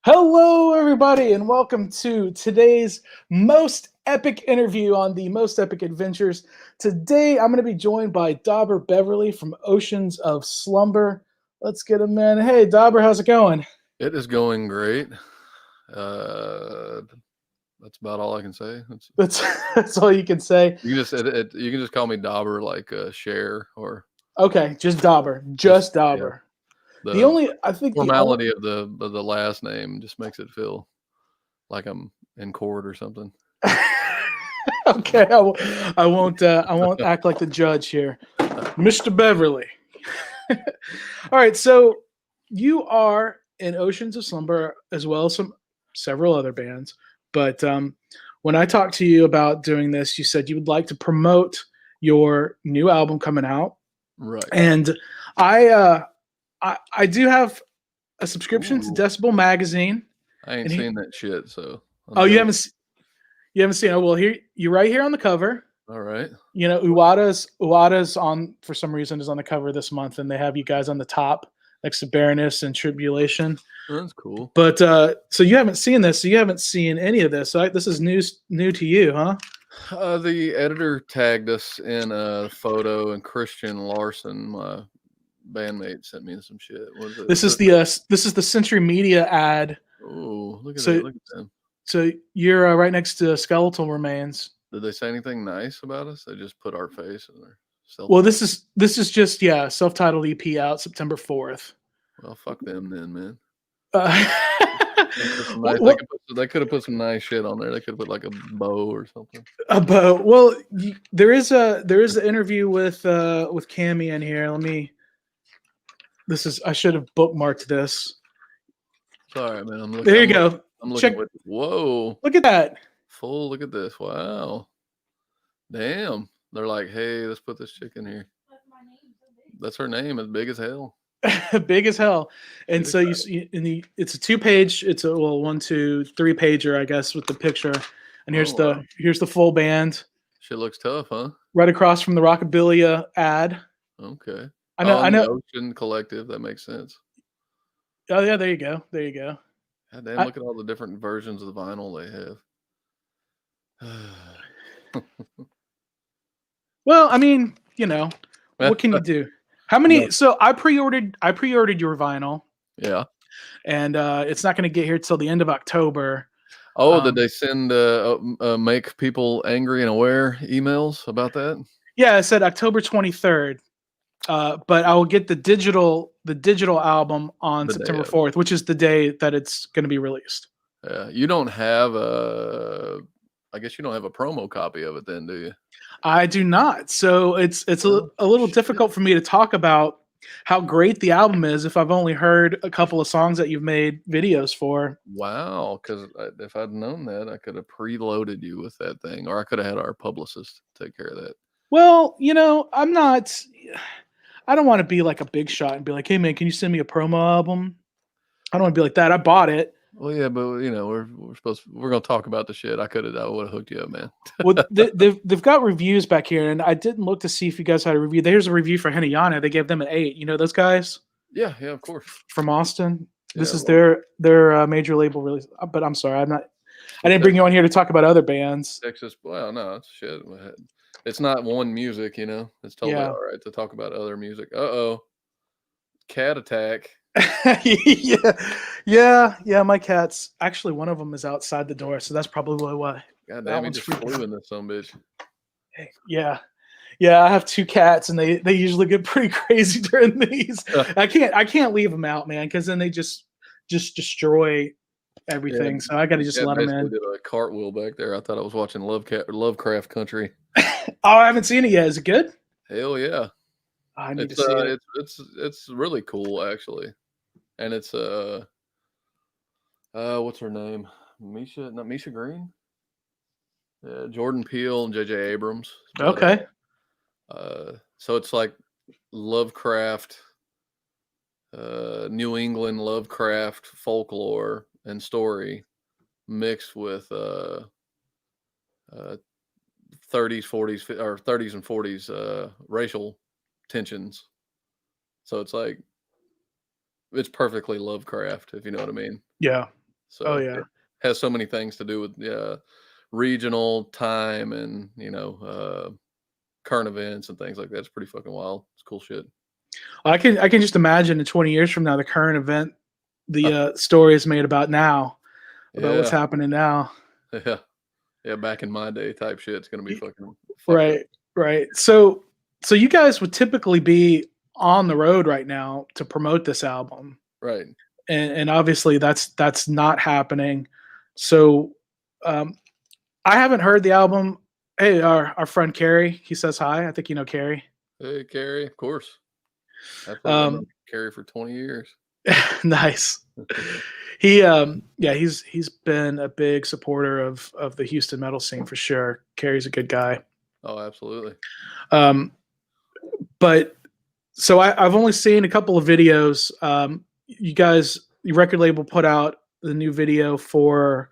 Hello, everybody, and welcome to today's most epic interview on the Most Epic Adventures. Today, I'm going to be joined by Dobber Beverly from Oceans of Slumber. Let's get him in. Hey, Dobber, how's it going? It is going great. Uh, that's about all I can say. That's that's all you can say. You can just call me Dobber, like Cher, or Okay, just Dobber, just just yeah. Dobber. The The only, I think, the only. formality of the last name just makes it feel like I'm in court or something. Okay, I won't act like the judge here, Mr. Beverly. All right, so you are in Oceans of Slumber as well as several other bands. But when I talked to you about doing this, you said you would like to promote your new album coming out, Right. and I uh, I do have a subscription to Ooh, Decibel magazine. I ain't And seen that shit, so I'm oh, jealous. you haven't seen it? Well, here you're right here on the cover. All right. You know, Uwada's on for some reason is on the cover this month, and they have you guys on the top next to Baroness and Tribulation. That's cool. But so you haven't seen this, so you haven't seen any of this. So this is new to you, huh? The editor tagged us in a photo, and Christian Larson, my bandmate, sent me some shit. What is it? This is the Century Media ad. Oh, look at So that! Look at them. so you're right next to skeletal remains. Did they say anything nice about us? They just put our face in there. Well, Self-titled. this is just self-titled EP out September 4th. Well, fuck them then, man. Uh, They put some nice. what, They could have put some nice shit on there. They could have put like a bow or something. about there is an interview with Cammy in here. I should have bookmarked this. Sorry, man. I'm looking. There you go. I'm looking. Check. Whoa! Look at that. Full. Look at this. Wow. Damn. They're like, hey, let's put this chick in here. That's her name. It's big as hell. Big as hell. And Big so as you hell. see, it's a 2-page. It's a one, two, three pager, I guess, with the picture. And Oh, wow. here's the full band Shit looks tough, huh? right across from the Rockabilia ad. Okay. I Oh, and the know. Ocean Collective. That makes sense. Oh yeah, there you go. There you go. God damn, I, look at all the different versions of the vinyl they have. well, I mean, what can you do? How No. many? So I pre-ordered your vinyl, Yeah. and it's not going to get here till the end of October. Oh, did they send make people angry and aware emails about that? Yeah, I said October 23rd. But I will get the digital album on The day September of. 4th, which is the day that it's going to be released. Yeah. You don't have I guess you don't have a promo copy of it then, do you? I do not. So it's Well, a little shit. difficult for me to talk about how great the album is if I've only heard a couple of songs that you've made videos for. Wow, because if I'd known that, I could have preloaded you with that thing, or I could have had our publicist take care of that. Well, I'm not. I don't want to be like a big shot and be like, "Hey, man, can you send me a promo album?" I don't want to be like that. I bought it. Well, yeah, but we're gonna talk about the shit. I would have hooked you up, man. Well, they've got reviews back here, and I didn't look to see if you guys had a review. There's a review for Henayana. They gave them an 8. You know those guys Yeah, of course. from Austin. This Yeah, is well, their major label release. But I'm sorry, I'm not. I well, didn't bring you on here to talk about other bands. Texas. Well, no, it's shit. It's not one music, It's totally Yeah, all right to talk about other music. Uh-oh, cat attack. yeah. My cats. Actually, one of them is outside the door, so that's probably why. God That damn, he one's just freaking flew out. in this some bitch. Yeah. I have 2 cats, and they usually get pretty crazy during these. I can't leave them out, man, because then they just destroy Yeah, everything. So I got to the just cat let them basically in. did a cartwheel back there. I thought I was watching Lovecraft Country. Oh, I haven't seen it yet. Is it good? Hell yeah, I need to see it. it's really cool actually, and it's what's her name? Misha, not Misha Green. Yeah, Jordan Peele and J.J. Abrams. But Okay. so it's like Lovecraft, New England Lovecraft folklore and story mixed with 30s, 40s, or 30s and 40s racial tensions. So it's perfectly Lovecraft, if you know what I mean. Yeah. Oh So yeah. it has so many things to do with regional time and current events and things like that. It's pretty fucking wild. It's cool shit. I can just imagine in 20 years from now the current event the story is made about now, about what's Yeah, happening now. yeah, yeah. Back in my day, type shit. It's gonna be fucking fucked up. Right, right. So you guys would typically be on the road right now to promote this album, Right. and obviously that's not happening. So um, I haven't heard the album. Hey, our friend Carrie, he says hi. I think you know Carrie. Hey, Carrie. Of course. Absolutely. I've known Um, Carrie for 20 years. nice. Yeah, he's been a big supporter of the Houston metal scene for sure. Carrie's a good guy. Oh, absolutely. Um, but so I've only seen a couple of videos. You guys, your record label put out the new video for.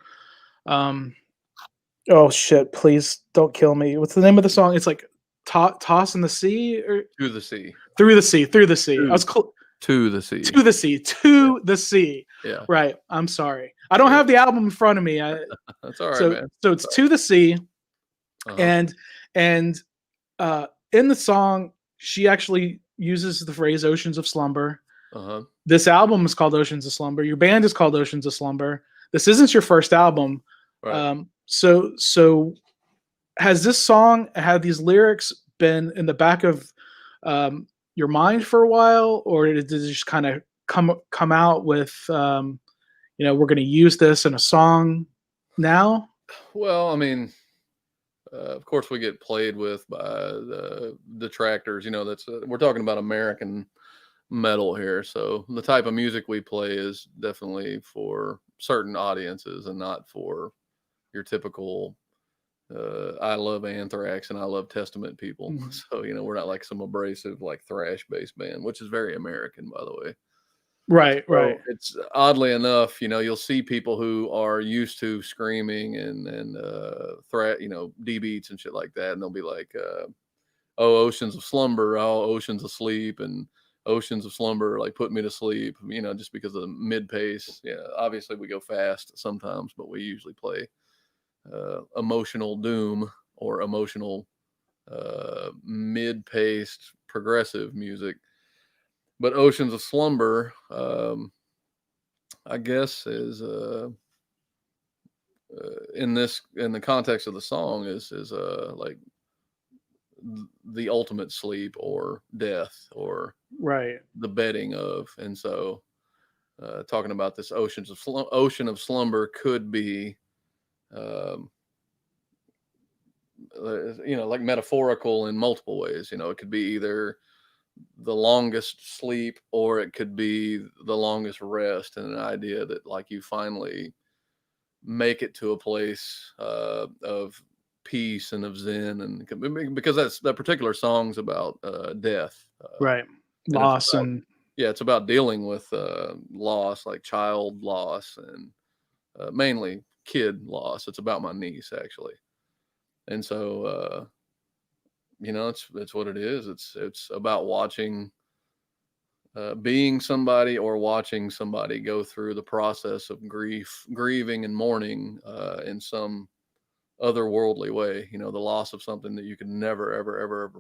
Oh shit! Please don't kill me. What's the name of the song? It's like toss in the sea or To the sea. through the sea. Through the sea. I To, was to the sea. to the sea. Yeah. To the sea. Yeah. Right. I'm sorry. I don't Yeah. have the album in front of me. That's all right, So man. so it's to the sea, Uh-huh. and in the song she actually uses the phrase "oceans of slumber." Uh-huh. This album is called Oceans of Slumber. Your band is called Oceans of Slumber. This isn't your first album. Right. So has this song, had these lyrics been in the back of your mind for a while, or did it just kind of come out with we're going to use this in a song now? Well, I mean, of course, we get played with by the detractors. That's we're talking about American metal here, so the type of music we play is definitely for certain audiences and not for your typical I love Anthrax and I love Testament people. Mhm. So we're not like some abrasive like thrash based band, which is very American, by the way. Right, right, So it's oddly enough, you'll see people who are used to screaming and threat, D beats and shit like that, and they'll be like, "Oh, oceans of slumber, oh, oceans of sleep, and oceans of slumber, like put me to sleep." Just because of the mid pace. Yeah, obviously we go fast sometimes, but we usually play emotional doom or emotional mid paced progressive music. But oceans of slumber. I guess is in the context of the song is like the ultimate sleep or death or right, the bedding of, and so talking about this ocean of slumber could be um, like metaphorical in multiple ways. It could be either the longest sleep or it could be the longest rest, and an idea that like you finally make it to a place of peace and of zen, and because that particular song's about death, right. and it's Loss about, and yeah, it's about dealing with loss, like child loss, and mainly kid loss. It's about my niece actually, and so it's what it is. It's about watching being somebody or watching somebody go through the process of grieving and mourning in some otherworldly way. The loss of something that you could never, ever, ever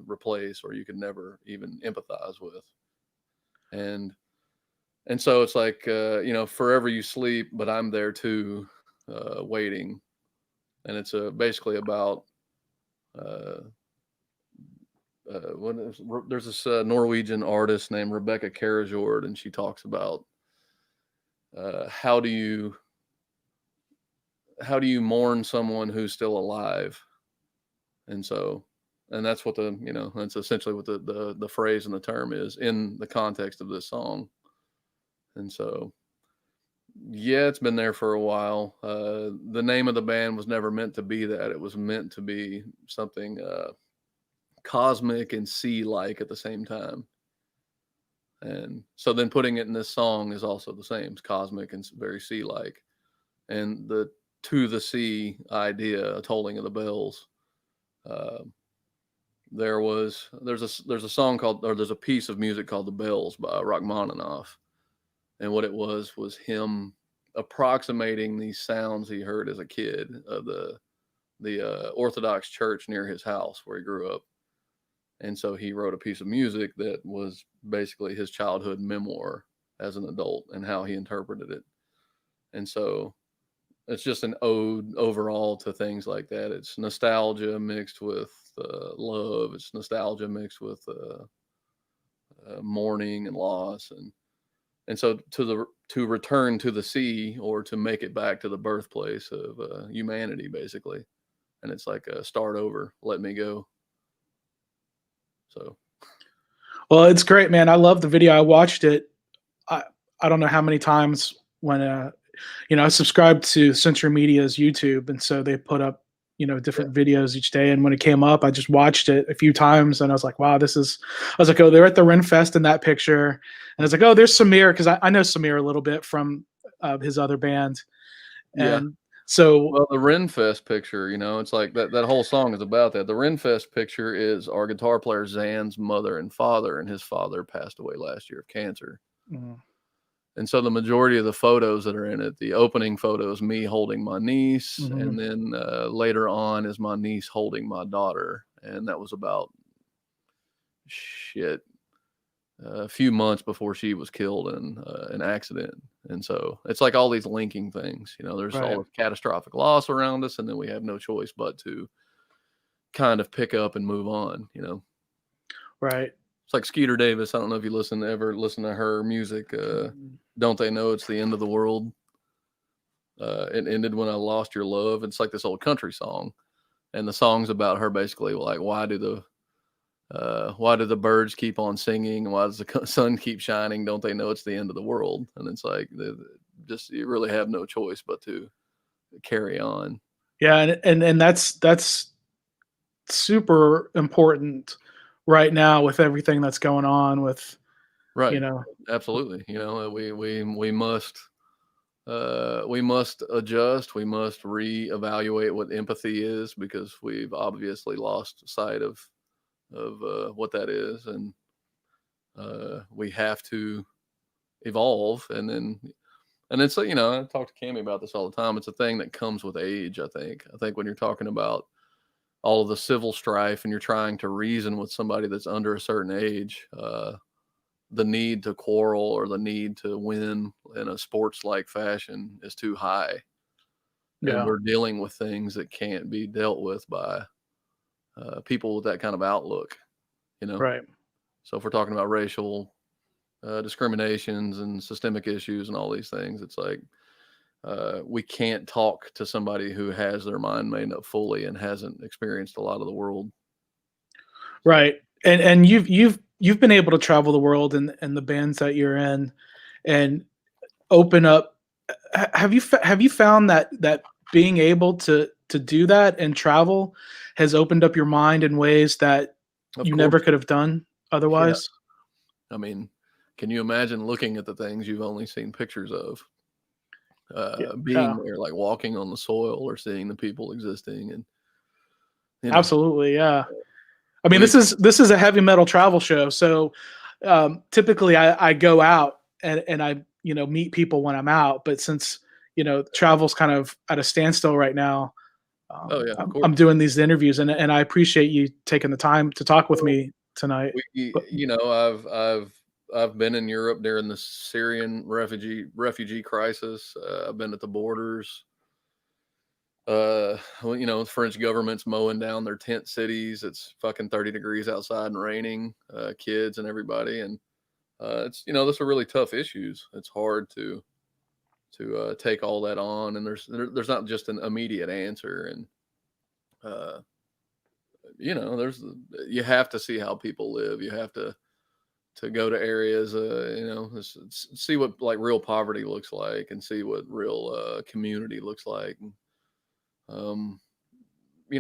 replace, or you could never even empathize with. And so it's like forever you sleep, but I'm there too, waiting. And it's basically about uh, there's this Norwegian artist named Rebecca Karajord, and she talks about how do you mourn someone who's still alive, and so and that's what that's essentially what the phrase and the term is in the context of this song. And so yeah, it's been there for a while. The name of the band was never meant to be that. It was meant to be something cosmic and sea like at the same time. And so then putting it in this song is also the same. It's cosmic and very sea like. And the to the sea idea, tolling of the bells. Uh, there's a song called, or there's a piece of music called "The Bells" by Rachmaninoff, and what it was him approximating these sounds he heard as a kid of the Orthodox church near his house where he grew up. And so he wrote a piece of music that was basically his childhood memoir as an adult and how he interpreted it. And so it's just an ode overall to things like that. It's nostalgia mixed with love. It's nostalgia mixed with mourning and loss, and so to return to the sea, or to make it back to the birthplace of humanity, basically. And it's like a start over, let me go. So, Well, it's great, man. I love the video. I watched it. I don't know how many times when I subscribed to Century Media's YouTube, and so they put up different videos each day. And when it came up, I just watched it a few times, and I was like, wow, this is. I was like, oh, they're at the Ren Fest in that picture, and I was like, oh, there's Samir, because I know Samir a little bit from his other band, yeah. and so Well, the Renfest picture, it's like that whole song is about that. The Renfest picture is our guitar player Zan's mother and father, and his father passed away last year of cancer. mm, And so the majority of the photos that are in it, the opening photo is me holding my niece, and then later on is my niece holding my daughter. And that was about a few months before she was killed in an accident. And so it's like all these linking things, there's all this catastrophic loss around us, and then we have no choice but to kind of pick up and move on, Right. It's like Skeeter Davis. I don't know if you ever listen to her music. Don't They Know It's the End of the World? It ended when I lost your love. It's like this old country song, and the song's about her basically like, why do the birds keep on singing? Why does the sun keep shining? Don't they know it's the end of the world? And it's like, you really have no choice but to carry on. Yeah, and that's super important right now with everything that's going on with Right. Absolutely. We must adjust. We must reevaluate what empathy is, because we've obviously lost sight of what that is, and we have to evolve. And it's I talk to Cammie about this all the time. It's a thing that comes with age. I think when you're talking about all of the civil strife and you're trying to reason with somebody that's under a certain age, the need to quarrel or the need to win in a sports-like fashion is too high. And we're dealing with things that can't be dealt with by people with that kind of outlook, Right. So if we're talking about racial discriminations and systemic issues and all these things, it's like we can't talk to somebody who has their mind made up fully and hasn't experienced a lot of the world. Right. And you've been able to travel the world and the bands that you're in and open up. Have you found that being able to do that and travel has opened up your mind in ways that you never could have done otherwise? Yeah. I mean, can you imagine looking at the things you've only seen pictures of? Being there, like walking on the soil or seeing the people existing, and absolutely, yeah. I mean, this is a heavy metal travel show, so typically I go out and I meet people when I'm out, but since travel's kind of at a standstill right now, I'm doing these interviews, and I appreciate you taking the time to talk with me tonight. I've been in Europe during the Syrian refugee crisis. I've been at the borders. The French government's mowing down their tent cities. It's fucking 30 degrees outside and raining, kids and everybody. And it's, those are really tough issues. It's hard to take all that on. And there's not just an immediate answer. And, you have to see how people live. You have to go to areas, see what like real poverty looks like, and see what real community looks like.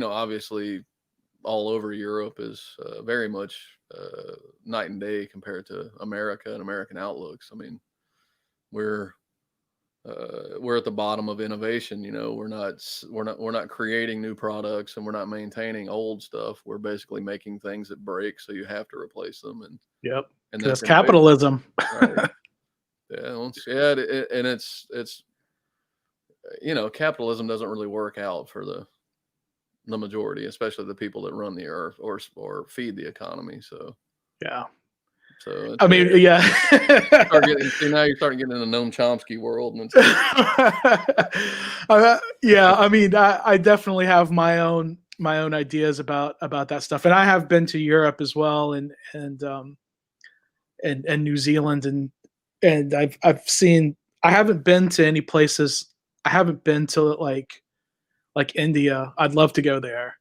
Obviously all over Europe is very much night and day compared to America and American outlooks. I mean, we're at the bottom of innovation. We're not creating new products, and we're not maintaining old stuff. We're basically making things that break, so you have to replace them. And that's capitalism. Right. Yeah, and it's capitalism doesn't really work out for the majority, especially the people that run the earth or feed the economy. So Yeah. so I mean, yeah. now you're starting getting in the Noam Chomsky world, and yeah. I mean, I definitely have my own ideas about that stuff, and I have been to Europe as well, and New Zealand, and I've seen. I haven't been to any places. I haven't been to like India. I'd love to go there,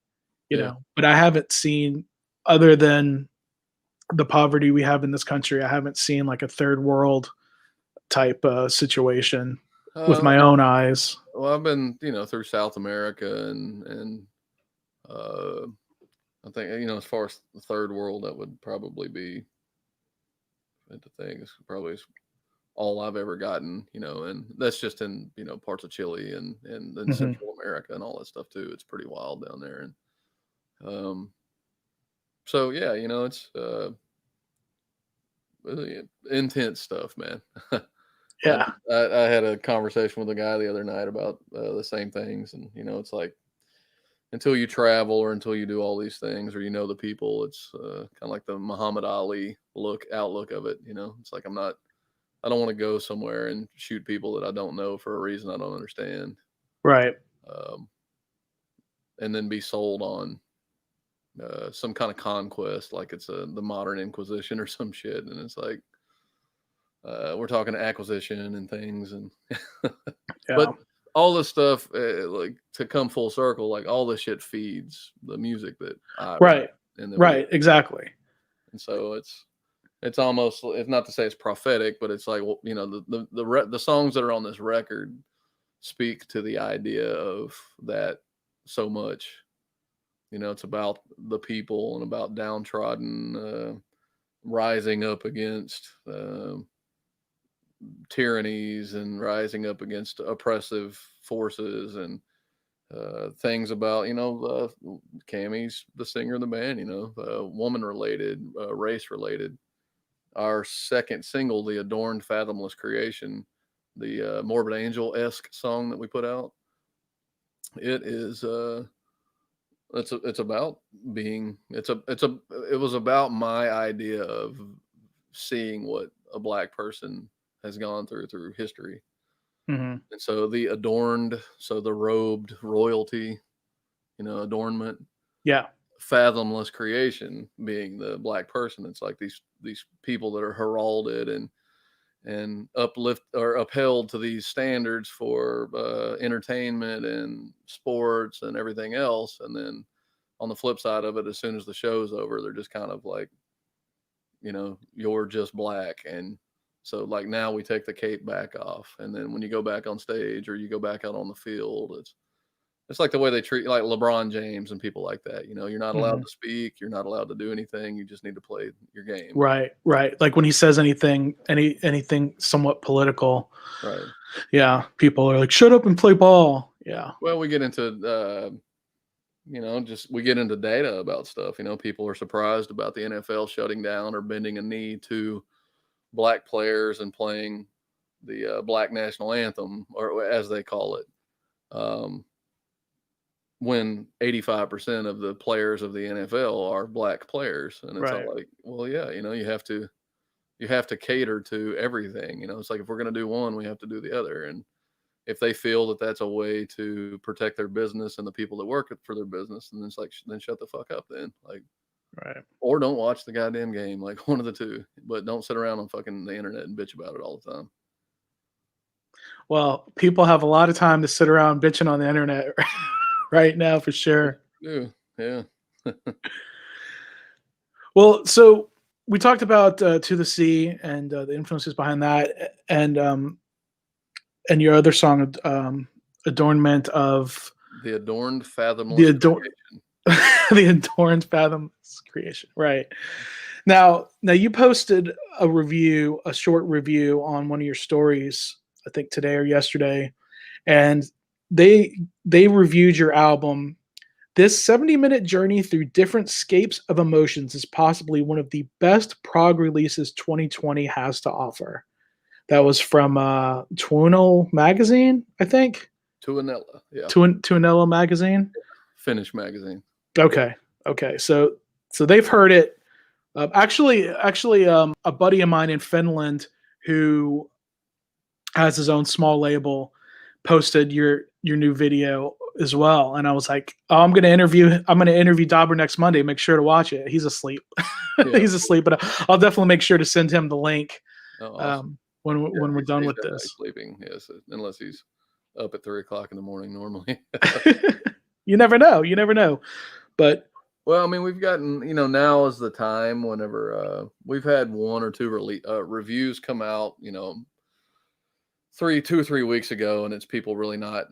yeah. but I haven't seen, other than the poverty we have in this country, I haven't seen like a third world type situation with my own eyes. Well, I've been, through South America and I think, as far as the third world, that would probably be, the thing is probably all I've ever gotten, and that's just in, parts of Chile and Central America and all that stuff too. It's pretty wild down there. And, so yeah, it's, really intense stuff, man. Yeah. I had a conversation with a guy the other night about the same things, and it's like until you travel or until you do all these things or the people, it's kind of like the Muhammad Ali outlook of it. It's like I don't want to go somewhere and shoot people that I don't know for a reason I don't understand, Right. and then be sold on some kind of conquest, like it's the modern Inquisition or some shit, and it's like. We're talking acquisition and things, and Yeah. but all this stuff, like to come full circle, like all this shit feeds the music that I Right. And Right. Exactly. And so it's almost, if not to say it's prophetic, but it's like, well, the songs that are on this record speak to the idea of that so much. It's about the people and about downtrodden, rising up against. Tyrannies and rising up against oppressive forces and things about Cammy's the singer of the band, woman related, race related. Our second single, the Adorned Fathomless Creation, the Morbid Angel-esque song that we put out, it is it's about being it was about my idea of seeing what a black person has gone through history. Mm-hmm. And so the adorned, so the robed royalty, adornment. Yeah. Fathomless creation being the black person. It's like these people that are heralded and uplift or upheld to these standards for entertainment and sports and everything else. And then on the flip side of it, as soon as the show's over, they're just kind of like, you're just black. And so like now we take the cape back off. And then when you go back on stage or you go back out on the field, it's like the way they treat like LeBron James and people like that. You're not allowed to speak. You're not allowed to do anything. You just need to play your game. Right. Right. Like when he says anything somewhat political. Right. Yeah. People are like, shut up and play ball. Yeah. Well, we get into, we get into data about stuff. People are surprised about the NFL shutting down or bending a knee to black players and playing the black national anthem, or as they call it, when 85% of the players of the NFL are black players. And it's all like, well, yeah, you have to cater to everything. It's like, if we're going to do one, we have to do the other. And if they feel that that's a way to protect their business and the people that work for their business, and it's like, then shut the fuck up then. Like, right. Or don't watch the goddamn game, like one of the two, but don't sit around on fucking the internet and bitch about it all the time. Well, people have a lot of time to sit around bitching on the internet right now for sure. Yeah. Well, so we talked about To the Sea and the influences behind that, and your other song, Adornment of the Adorned Fathomless Creation. The Adorned Fathomless Creation. Right. Now you posted a short review on one of your stories, I think today or yesterday, and they reviewed your album. This 70-minute journey through different scapes of emotions is possibly one of the best prog releases 2020 has to offer. That was from Tuono magazine, I think. Tuanella, yeah, Tuanella magazine. Finnish magazine. Okay. So they've heard it. Actually, a buddy of mine in Finland who has his own small label posted your new video as well, and I was like, oh, I'm gonna interview Dobber next Monday. Make sure to watch it. He's asleep. Yeah. He's asleep, but I'll definitely make sure to send him the link Oh, awesome. when we're done He's with definitely this. sleeping, yes, unless he's up at 3 o'clock in the morning normally. You never know. But Well, I mean, we've gotten, now is the time whenever we've had one or two reviews come out, 2 or 3 weeks ago, and it's people really not.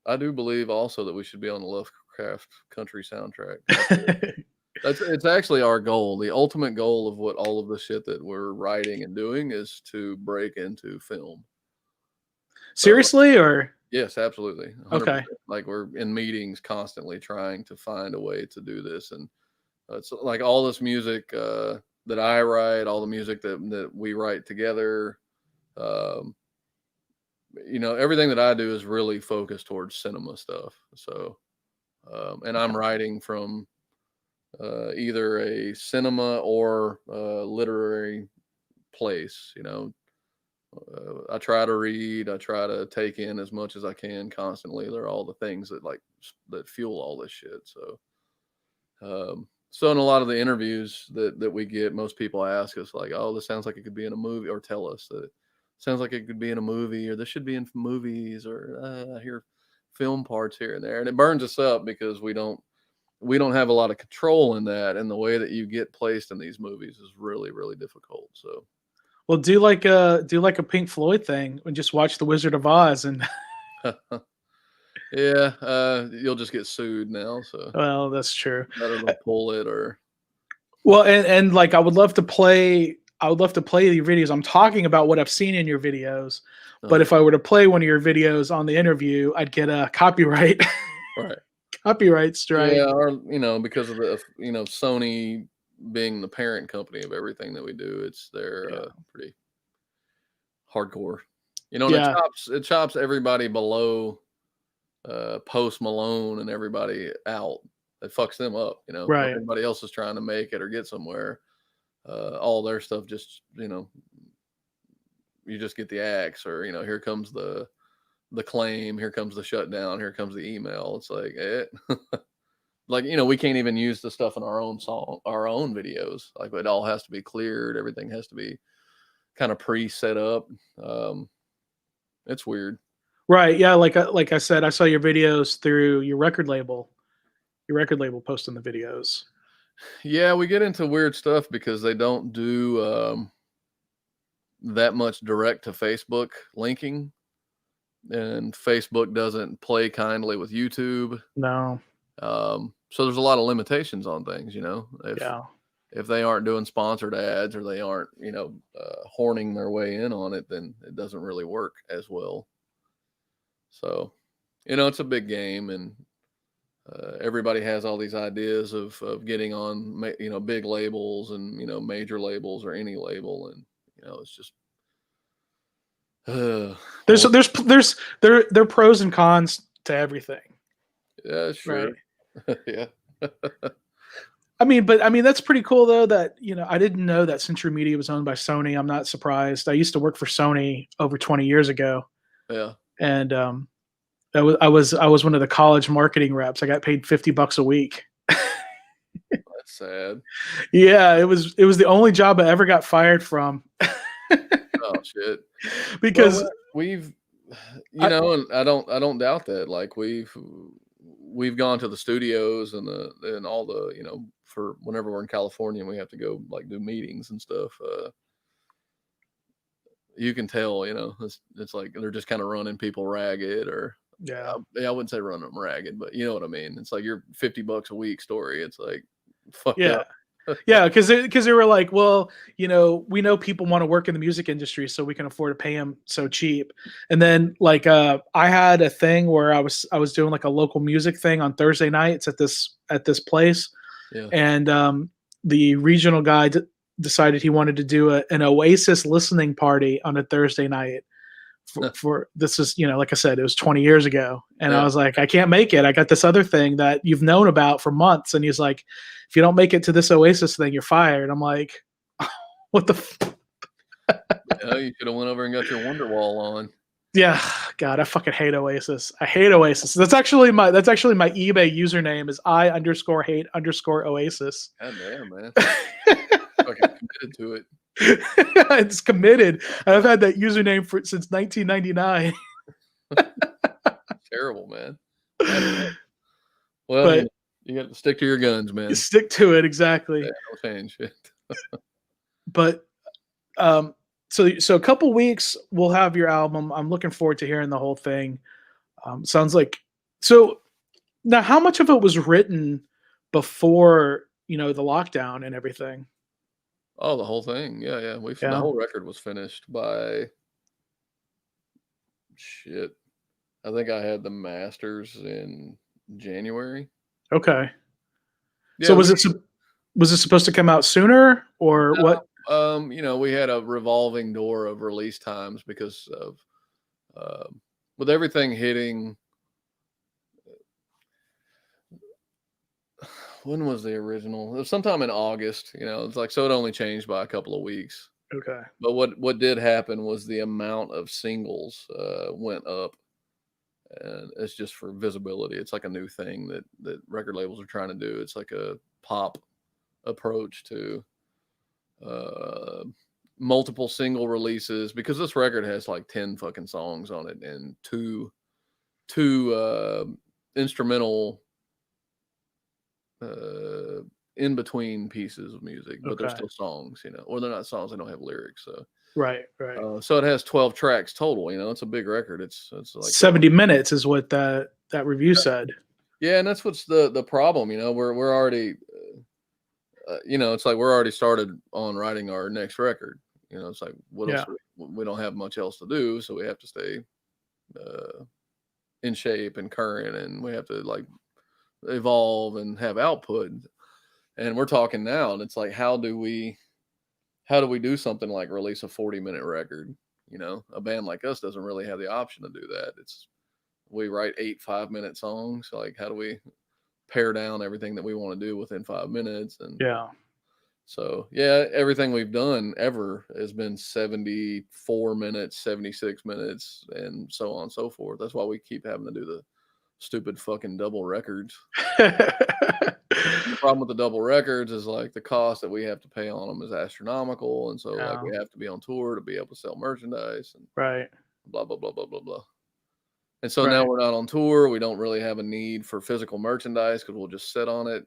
I do believe also that we should be on the Lovecraft Country soundtrack. It's actually our goal. The ultimate goal of what all of the shit that we're writing and doing is to break into film. seriously, or Yes, absolutely. 100%. okay. Like we're in meetings constantly trying to find a way to do this. And it's like all this music that I write, all the music that we write together, um, everything that I do is really focused towards cinema stuff. So, and I'm writing from either a cinema or literary place, I try to read. I try to take in as much as I can constantly. They're all the things that fuel all this shit. So in a lot of the interviews that we get, most people ask us like, "Oh, this sounds like it could be in a movie," or tell us that it sounds like it could be in a movie, or this should be in movies, or I hear film parts here and there, and it burns us up because we don't have a lot of control in that, and the way that you get placed in these movies is really, really difficult. So. Well, do like a Pink Floyd thing and just watch The Wizard of Oz and Yeah, you'll just get sued now. So well, that's true. better to pull it or. Well, and like I would love to play your videos. I'm talking about what I've seen in your videos, but if I were to play one of your videos on the interview, I'd get a copyright Right. copyright strike. Yeah, or because of the Sony being the parent company of everything that we do, they're pretty hardcore. And it chops everybody below Post Malone and everybody out. It fucks them up, Right. Everybody else is trying to make it or get somewhere. All their stuff just, you just get the axe, or here comes the claim, here comes the shutdown, here comes the email. It's like like we can't even use the stuff in our own videos. Like it all has to be cleared, everything has to be kind of pre-set up. It's weird. Right. Yeah. Like I said, I saw your videos through your record label posting the videos. Yeah, we get into weird stuff because they don't do that much direct to Facebook linking, and Facebook doesn't play kindly with YouTube. No. So there's a lot of limitations on things, if they aren't doing sponsored ads, or they aren't, horning their way in on it, then it doesn't really work as well. So, it's a big game, and everybody has all these ideas of getting on, big labels and, major labels or any label. And, it's just, there are pros and cons to everything. Yeah, sure. Right. Yeah. I mean, that's pretty cool though, that, I didn't know that Century Media was owned by Sony. I'm not surprised. I used to work for Sony over 20 years ago. Yeah. And, I was one of the college marketing reps. I got paid $50 a week. That's sad. Yeah, it was the only job I ever got fired from. Oh shit. Because we've, and I don't doubt that. Like we've gone to the studios and all the, for whenever we're in California and we have to go like do meetings and stuff. You can tell, it's like they're just kind of running people ragged, or I wouldn't say run them ragged, but you know what I mean. It's like your $50 a week story. It's like, fuck up. Yeah, because they were like, well, we know people want to work in the music industry, so we can afford to pay them so cheap. And then like I had a thing where I was doing like a local music thing on Thursday nights at this place, and the regional guy decided he wanted to do an Oasis listening party on a Thursday night for this is, like I said, it was 20 years ago. And I Yeah. was like, I can't make it. I got this other thing that you've known about for months. And he's like, if you don't make it to this Oasis thing, you're fired. I'm like, what the Yeah, you could have went over and got your Wonderwall on. Yeah, God, I fucking hate Oasis. I hate Oasis. That's actually my eBay username is I_hate_Oasis. God damn, man. Fucking committed to it. It's committed. I've had that username since 1999. Terrible, man. Well, But you got to stick to your guns, man. you stick to it, exactly. Yeah, no change. But so a couple weeks we'll have your album. I'm looking forward to hearing the whole thing. Sounds like so. Now, how much of it was written before the lockdown and everything? Oh, the whole thing. Yeah. The whole record was finished by shit. I think I had the masters in January. Okay. Yeah, So was it supposed to come out sooner or what? We had a revolving door of release times because of with everything hitting. When was the original? It was sometime in August. It's like, so it only changed by a couple of weeks. Okay. But what did happen was the amount of singles went up, and it's just for visibility. It's like a new thing that record labels are trying to do. It's like a pop approach to multiple single releases, because this record has like 10 fucking songs on it and two instrumental in between pieces of music, but they're still songs, or they're not songs, they don't have lyrics. So right. So it has 12 tracks total. It's a big record. It's like 70 minutes is what that review said. Yeah, and that's what's the problem. We're already it's like we're already started on writing our next record. It's like, what else? We don't have much else to do, so we have to stay in shape and current, and we have to like evolve and have output. And we're talking now, and it's like, how do we do something like release a 40-minute record? A band like us doesn't really have the option to do that. We write 8 5-minute songs. Like, how do we pare down everything that we want to do within 5 minutes? And so everything we've done ever has been 74 minutes, 76 minutes, and so on and so forth. That's why we keep having to do the stupid fucking double records. The problem with the double records is like the cost that we have to pay on them is astronomical, and so like we have to be on tour to be able to sell merchandise and blah blah blah blah blah blah. And so now we're not on tour. We don't really have a need for physical merchandise because we'll just sit on it.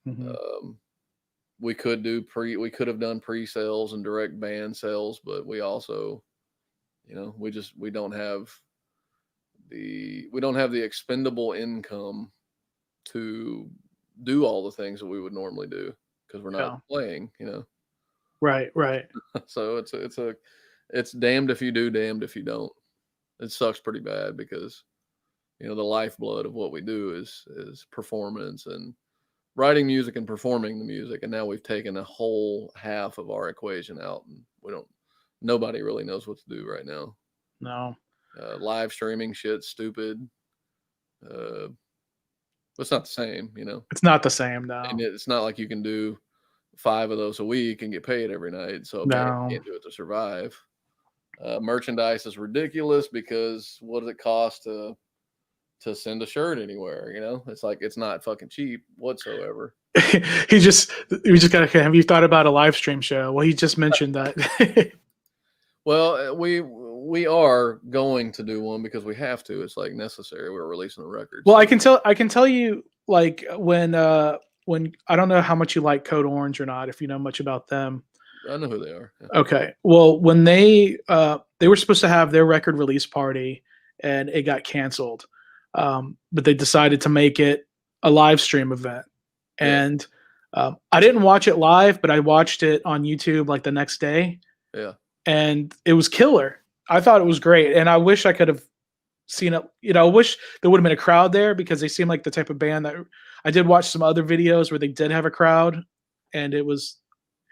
Mm-hmm. We could have done pre-sales and direct band sales, but we also, we don't have the expendable income to do all the things that we would normally do because we're not playing. Right. So it's damned if you do, damned if you don't. It sucks pretty bad because the lifeblood of what we do is performance and writing music and performing the music, and now we've taken a whole half of our equation out, and nobody really knows what to do right now. No. Live streaming shit's stupid. It's not the same, It's not the same, no. And it's not like you can do 5 of those a week and get paid every night. So a band can't do it to survive. Merchandise is ridiculous because what does it cost to send a shirt anywhere? It's like, it's not fucking cheap whatsoever. we just gotta, have you thought about a live stream show? Well, he just mentioned that. Well, we are going to do one because we have to. It's like necessary. We're releasing a record. Well, so. I can tell you, like, when I don't know how much you like Code Orange or not, if you know much about them. I know who they are. Yeah. Okay. Well, when they were supposed to have their record release party and it got canceled, but they decided to make it a live stream event. And I didn't watch it live, but I watched it on YouTube like the next day. Yeah. And it was killer. I thought it was great. And I wish I could have seen it. I wish there would have been a crowd there because they seem like the type of band that I did watch some other videos where they did have a crowd, and it was.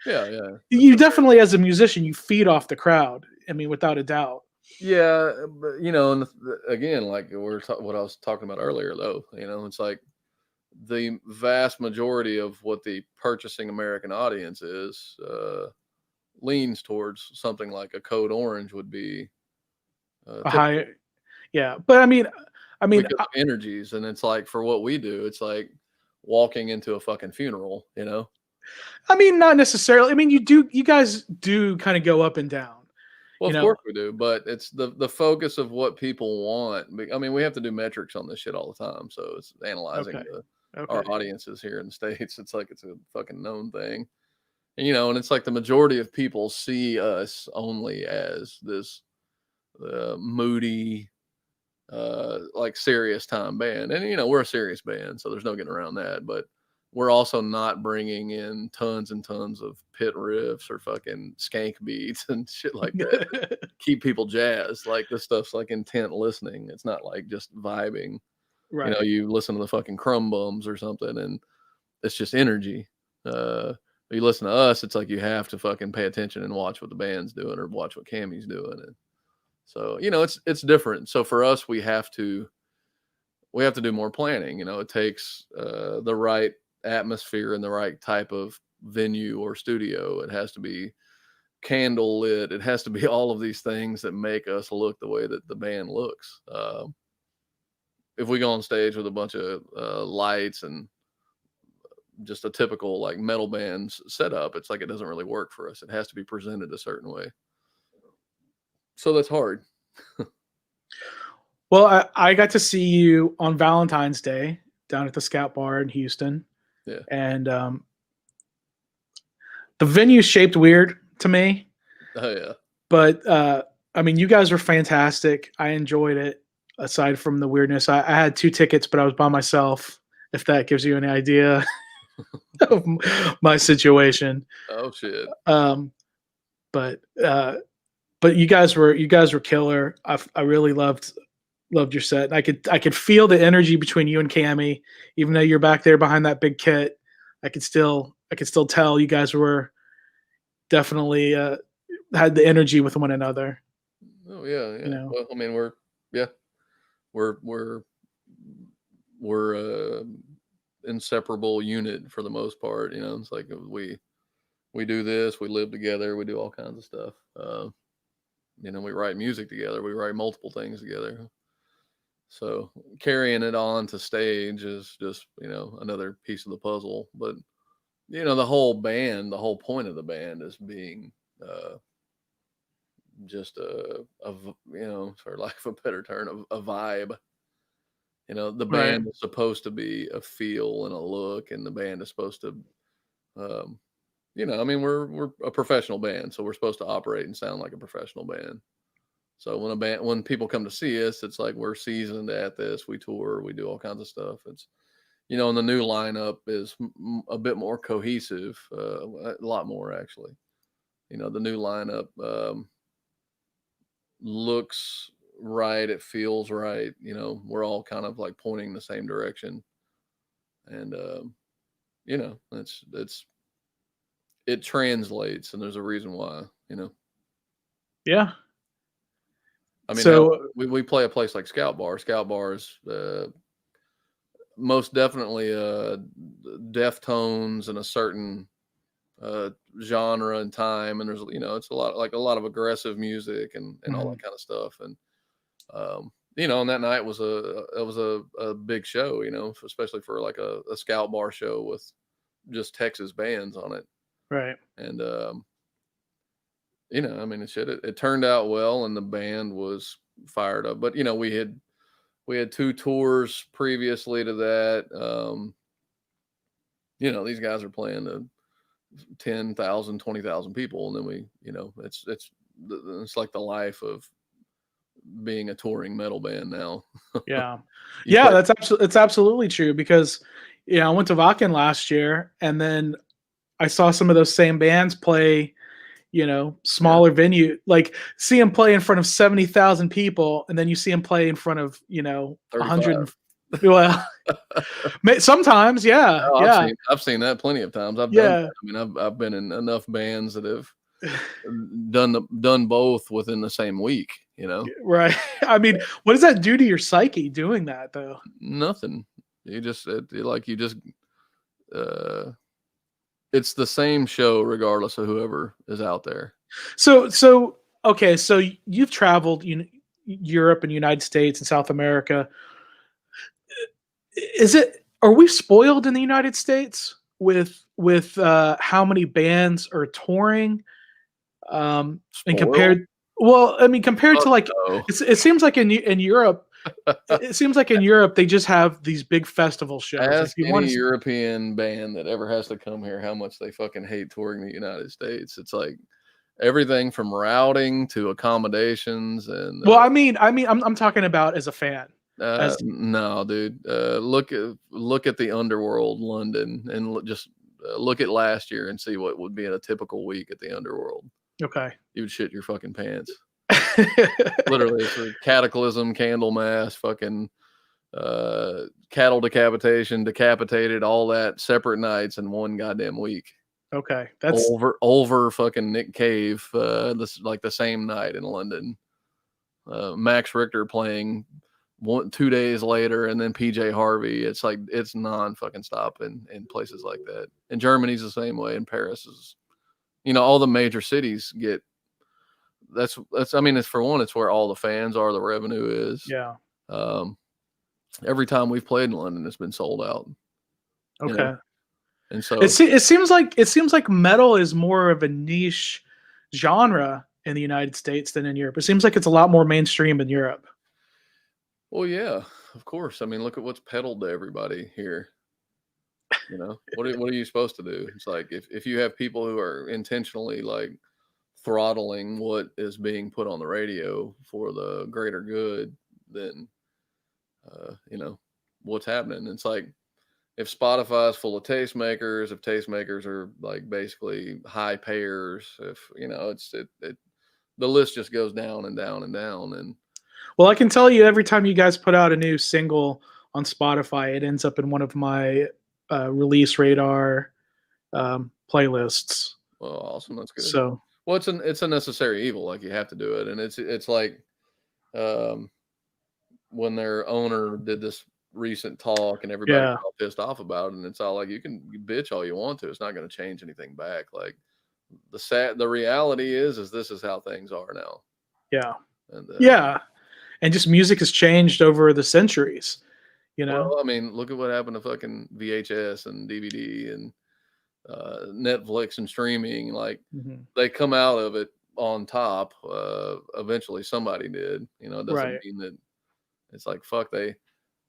Yeah. You definitely, as a musician, you feed off the crowd. I mean, without a doubt. Yeah, but and again, like what I was talking about earlier, though, it's like the vast majority of what the purchasing American audience is leans towards something like a Code Orange would be A typical high, yeah. But I mean, because of energies, and it's like for what we do, it's like walking into a fucking funeral. I mean, not necessarily. I mean, you guys do kind of go up and down, Well, you of know. course we do, but it's the focus of what people want. I mean, we have to do metrics on this shit all the time, so it's analyzing Okay. our Okay. audiences here in the states. It's like it's a fucking known thing, and it's like the majority of people see us only as this moody, like serious time band, and we're a serious band, so there's no getting around that. But we're also not bringing in tons and tons of pit riffs or fucking skank beats and shit like that. Keep people jazzed. Like this stuff's like intent listening. It's not like just vibing. Right. You listen to the fucking Crumb Bums or something, and it's just energy. You listen to us, it's like you have to fucking pay attention and watch what the band's doing or watch what Cammy's doing. And so it's different. So for us, we have to do more planning. It takes the right atmosphere and the right type of venue or studio. It has to be candle lit. It has to be all of these things that make us look the way that the band looks. If we go on stage with a bunch of lights and just a typical like metal band's setup, it's like it doesn't really work for us. It has to be presented a certain way. So that's hard. Well, I got to see you on Valentine's Day down at the Scout Bar in Houston. Yeah. And the venue shaped weird to me. Oh yeah. But I mean, you guys were fantastic. I enjoyed it. Aside from the weirdness, I had 2 tickets, but I was by myself. If that gives you any idea of my situation. Oh shit. But you guys were killer. I really loved your set. I could feel the energy between you and Cammy, even though you're back there behind that big kit. I could still tell you guys were definitely had the energy with one another. Oh yeah, yeah. Well, I mean, we're inseparable unit for the most part. It's like we do this, we live together, we do all kinds of stuff. We write music together, we write multiple things together. So carrying it on to stage is just another piece of the puzzle. But the whole band, the whole point of the band is being just for lack of a better term, a vibe. The band Right. is supposed to be a feel and a look, and the band is supposed to, I mean, we're a professional band, so we're supposed to operate and sound like a professional band. So when people come to see us, it's like we're seasoned at this. We tour, we do all kinds of stuff. It's and the new lineup is a bit more cohesive, a lot more actually. The new lineup looks right, it feels right. We're all kind of like pointing the same direction, and it translates, and there's a reason why. Yeah. I mean, So we play a place like Scout Bar. Scout Bar is most definitely Deftones and a certain genre and time, and there's it's a lot of aggressive music and all that kind of stuff. And and that night was a big show, especially for like a Scout Bar show with just Texas bands on it. right. And I mean, it turned out well, and the band was fired up. But we had 2 tours previously to that. These guys are playing to 10,000, 20,000 people, and then it's like the life of being a touring metal band now. Yeah. You Yeah, play- it's absolutely true because I went to Wacken last year and then I saw some of those same bands play, smaller venue, like see them play in front of 70,000 people and then you see them play in front of, 100. 35. Well, sometimes, yeah. Oh, Yeah. I've seen that plenty of times. I've done Yeah. that. I mean, I've been in enough bands that have done both within the same week. You know, Right. I mean, what does that do to your psyche doing that though? nothing. You just like you just uh, it's the same show regardless of whoever is out there. So okay, so you've traveled Europe and United States and South America. Are we spoiled in the United States with how many bands are touring? And Spoiled? compared, well, I mean, compared to Fuck like, no. it seems like in Europe, it seems like in Europe they just have these big festival shows. Like Ask if you any want to, European band that ever has to come here how much they fucking hate touring the United States. It's like everything from routing to accommodations and well, I'm talking about as a fan, as no, dude. Look at the underworld, London, and just look at last year and see what would be in a typical week at the underworld. okay. You would shit your fucking pants. Literally, it's a cataclysm, Candlemas, fucking cattle decapitation, decapitated, all that separate nights in one goddamn week. Okay, that's Over fucking Nick Cave. This like the same night in London. Max Richter playing 2 days later, and then PJ Harvey. It's like it's non fucking stop in places like that. And Germany's the same way. And Paris is, all the major cities get. That's I mean, it's for one, it's where all the fans are, the revenue is. yeah. Um, every time we've played in London, it's been sold out. Okay. And so It seems like metal is more of a niche genre in the United States than in Europe. It seems like it's a lot more mainstream in Europe. well, yeah, of course. I mean, look at what's peddled to everybody here. What are you supposed to do? It's like if you have people who are intentionally like throttling what is being put on the radio for the greater good, then what's happening. It's like if Spotify's full of tastemakers, if tastemakers are like basically high payers, if the list just goes down and down and down. And Well, I can tell you every time you guys put out a new single on Spotify, it ends up in one of my release radar playlists. well, awesome, that's good. So Well, it's a necessary evil. Like you have to do it, and it's like um, when their owner did this recent talk, and everybody yeah, got all pissed off about it, and it's all like you can bitch all you want to. It's not going to change anything back. Like the reality is this is how things are now. yeah, And yeah, and just music has changed over the centuries. well, I mean, look at what happened to fucking VHS and DVD and Netflix and streaming. Like Mhm. they come out of it on top. Eventually, somebody did. It doesn't Right, mean that it's like fuck they.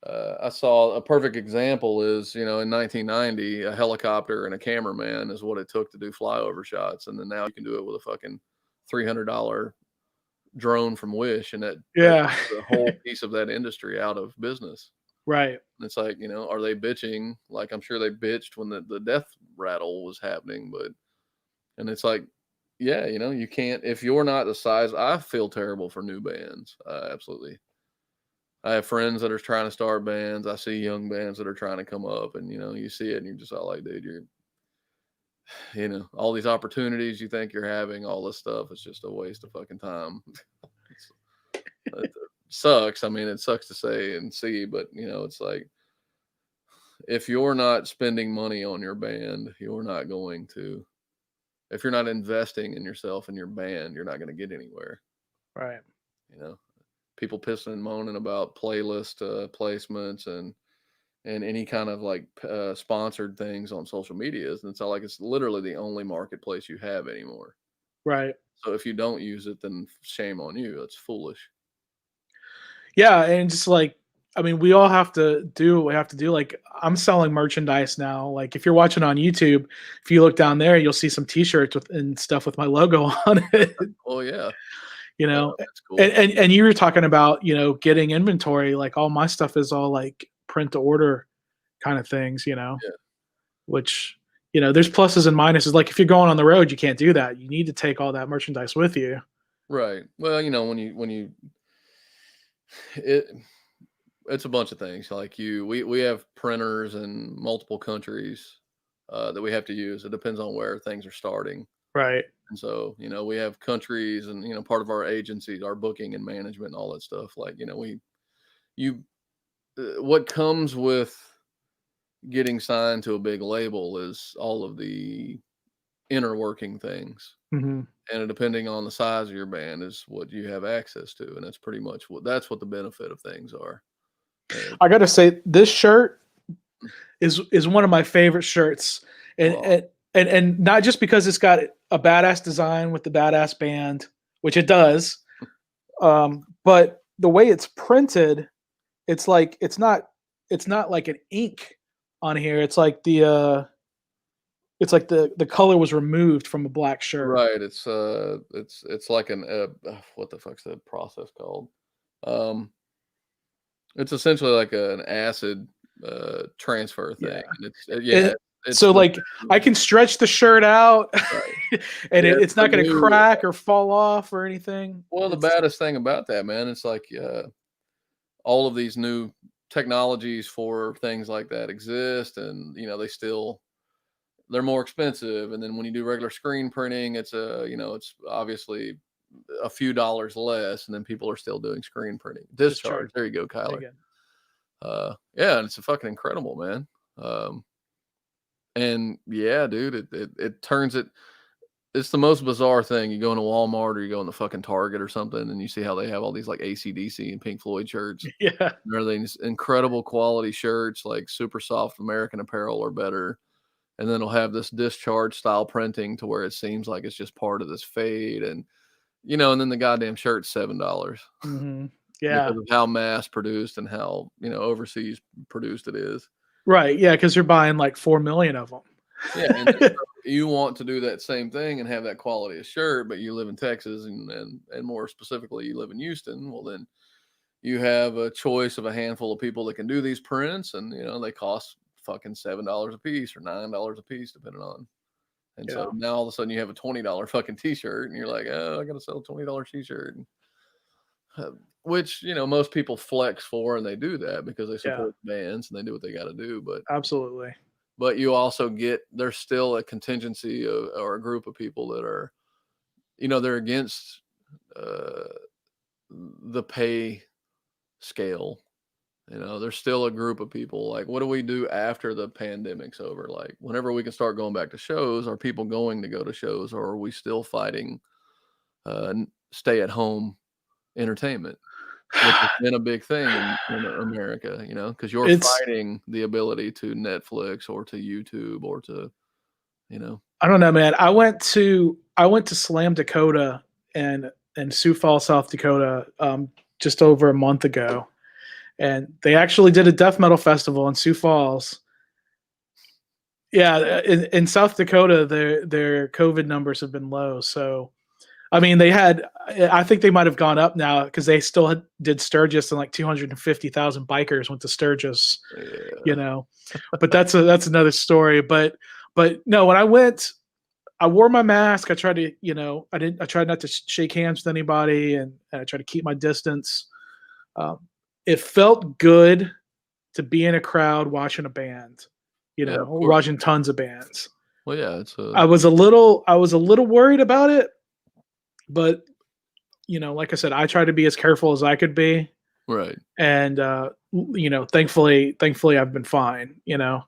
I saw a perfect example is in 1990 a helicopter and a cameraman is what it took to do flyover shots, and then now you can do it with a fucking $300 drone from Wish, and that yeah, the whole piece of that industry out of business. right, And it's like, are they bitching? Like, I'm sure they bitched when the death rattle was happening, and it's like, yeah, you can't, if you're not the size, I feel terrible for new bands. Absolutely. I have friends that are trying to start bands. I see young bands that are trying to come up, and, you see it and you're just all like, dude, all these opportunities you think you're having, all this stuff, it's just a waste of fucking time. It sucks. I mean, it sucks to say and see, but it's like if you're not spending money on your band, you're not going to. If you're not investing in yourself and your band, you're not going to get anywhere. right. You know, people pissing and moaning about playlist placements and any kind of like sponsored things on social medias, and it's all like it's literally the only marketplace you have anymore. Right. So if you don't use it, then shame on you. It's foolish. Yeah, and just like I mean, we all have to do what we have to do. Like I'm selling merchandise now. Like if you're watching on YouTube, if you look down there, you'll see some T-shirts with and stuff with my logo on it. Oh yeah, You know, that's cool. and you were talking about getting inventory. Like all my stuff is all like print to order kind of things. Yeah. Which there's pluses and minuses. Like if you're going on the road, you can't do that. You need to take all that merchandise with you. Right. Well, when you it it's a bunch of things. Like we have printers in multiple countries that we have to use. It depends on where things are starting. Right. And so, we have countries and, part of our agencies, our booking and management and all that stuff. Like, what comes with getting signed to a big label is all of the inner working things. Hmm. And depending on the size of your band is what you have access to. And that's pretty much that's what the benefit of things are. I got to say, this shirt is one of my favorite shirts, and Well, and not just because it's got a badass design with the badass band, which it does, but the way it's printed, it's like it's not like an ink on here. It's like the color was removed from a black shirt. right. It's like what the fuck's the process called? Um, it's essentially like an acid transfer thing. Yeah. And And it's so the like I can stretch the shirt out right. and Yeah, it's for not going to new. crack or fall off or anything. Well, the It's baddest thing about that, man, it's like all of these new technologies for things like that exist, and they're more expensive. And then when you do regular screen printing, it's obviously a few dollars less, and then people are still doing screen printing. discharge. Discharge. There you go, There you Kyler. go. Yeah, and it's a fucking incredible, man. And yeah, dude, it turns it. It's the most bizarre thing. You go into Walmart or you go in the fucking Target or something, and you see how they have all these like AC/DC and Pink Floyd shirts. Yeah. And everything's incredible quality shirts, like super soft American Apparel or better. And then it'll have this discharge style printing to where it seems like it's just part of this fade. And and then the goddamn shirt's $7 Hmm. Yeah. because of how mass produced and how, overseas produced it is. Right. Yeah. Because you're buying like 4 million of them. Yeah, and then you want to do that same thing and have that quality of shirt, but you live in Texas and more specifically, you live in Houston. Well, then you have a choice of a handful of people that can do these prints, and they cost fucking $7 a piece or $9 a piece, depending on. And so now all of a sudden you have a $20 fucking t-shirt, and you're like, oh, I gotta sell a $20 t-shirt. Which most people flex for, and they do that because they support bands and they do what they got to do. Absolutely. But you also there's still a contingency or a group of people that are, they're against the pay scale. There's still a group of people like, what do we do after the pandemic's over? Like, whenever we can start going back to shows, are people going to go to shows, or are we still fighting stay at home entertainment, which has been a big thing in America, because you're fighting the ability to Netflix or to YouTube or to, I don't know, man. I went to Slam Dakota and Sioux Falls, South Dakota, just over a month ago, and they actually did a death metal festival in Sioux Falls. Yeah, in South Dakota, their COVID numbers have been low, so I mean, I think they might have gone up now because they still did Sturgis, and like 250,000 bikers went to Sturgis, Yeah. But that's another story. But no, when I went, I wore my mask. I tried to, I tried not to shake hands with anybody, and I tried to keep my distance. It felt good to be in a crowd watching a band, watching tons of bands. Well, yeah, I was a little worried about it, but like I said, I try to be as careful as I could be. Right. And thankfully I've been fine. Yeah.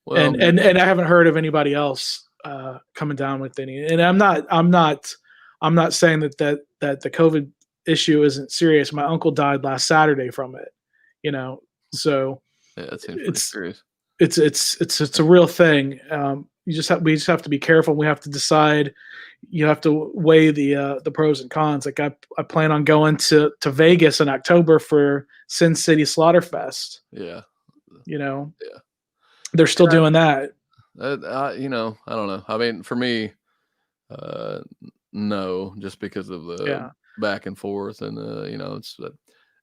Well, and I haven't heard of anybody else coming down with any. And I'm not saying that the COVID issue isn't serious. My uncle died last Saturday from it. So yeah, that seems pretty serious. It's a real thing. We just have to be careful. We have to decide. You have to weigh the pros and cons. Like I plan on going to Vegas in October for Sin City Slaughterfest. Yeah. Yeah. They're still doing that. I don't know. I mean, for me, no, just because of the back and forth, and it's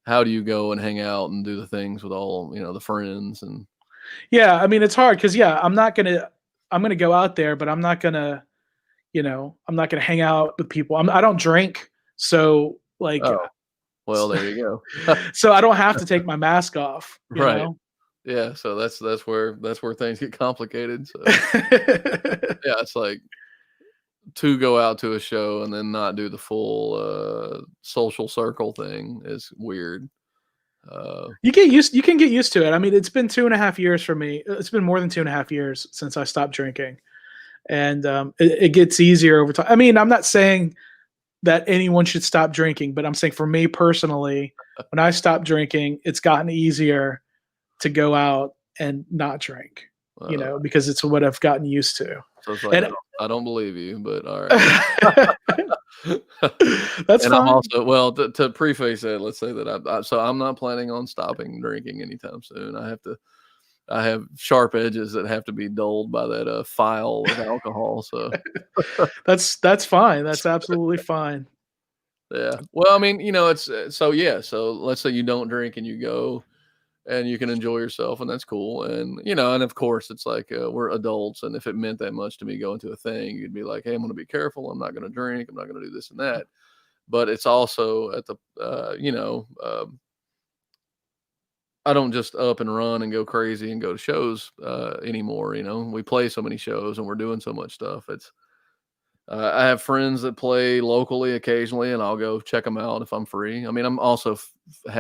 how do you go and hang out and do the things with all the friends and. Yeah, I mean it's hard because I'm gonna go out there, but I'm not gonna hang out with people. I don't drink, so like. Oh, well, there you go. So I don't have to take my mask off. Right. Yeah, so that's where things get complicated. So yeah, it's like to go out to a show and then not do the full social circle thing is weird. You can get used to it. I mean, it's been 2.5 years for me. It's been more than 2.5 years since I stopped drinking, and it gets easier over time. I mean, I'm not saying that anyone should stop drinking, but I'm saying for me personally, when I stopped drinking, it's gotten easier to go out and not drink, because it's what I've gotten used to. So it's like And I don't believe you, but all right. that's And I'm fine. also, well, to preface that, let's say that so I'm not planning on stopping drinking anytime soon. I have sharp edges that have to be dulled by that file of alcohol. So That's fine. That's absolutely fine. yeah. Well, I mean, it's so yeah. So let's say you don't drink and you go and you can enjoy yourself, and that's cool. And and of course, it's like we're adults, and if it meant that much to me going to a thing, you'd be like, hey, I'm going to be careful. I'm not going to drink. I'm not going to do this and that. But it's also at the I don't just up and run and go crazy and go to shows anymore. We play so many shows and we're doing so much stuff. It's I have friends that play locally occasionally, and I'll go check them out if I'm free. I mean, I'm also I'm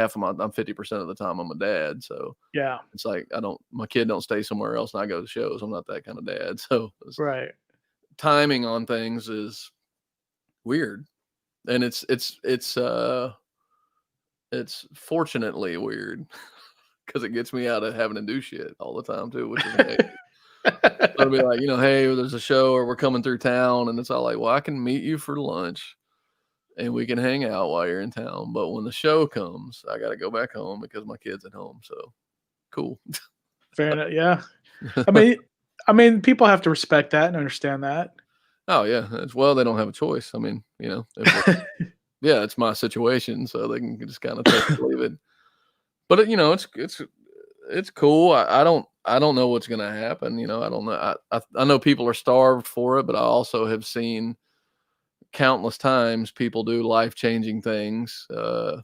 50% of the time I'm a dad, so Yeah. it's like my kid don't stay somewhere else, and I go to shows. I'm not that kind of dad, so Right. timing on things is weird, and it's fortunately weird because it gets me out of having to do shit all the time too, which is amazing. So it'll be like, hey, there's a show or we're coming through town, and it's all like, well, I can meet you for lunch and we can hang out while you're in town. But when the show comes, I got to go back home because my kid's at home. So cool. Fair enough. Yeah. I mean, people have to respect that and understand that. Oh yeah. Well, they don't have a choice. I mean, yeah, it's my situation, so they can just kind of take it or leave it. But it's cool. I don't know what's gonna happen. I don't know. I know people are starved for it, but I also have seen countless times people do life-changing things. Go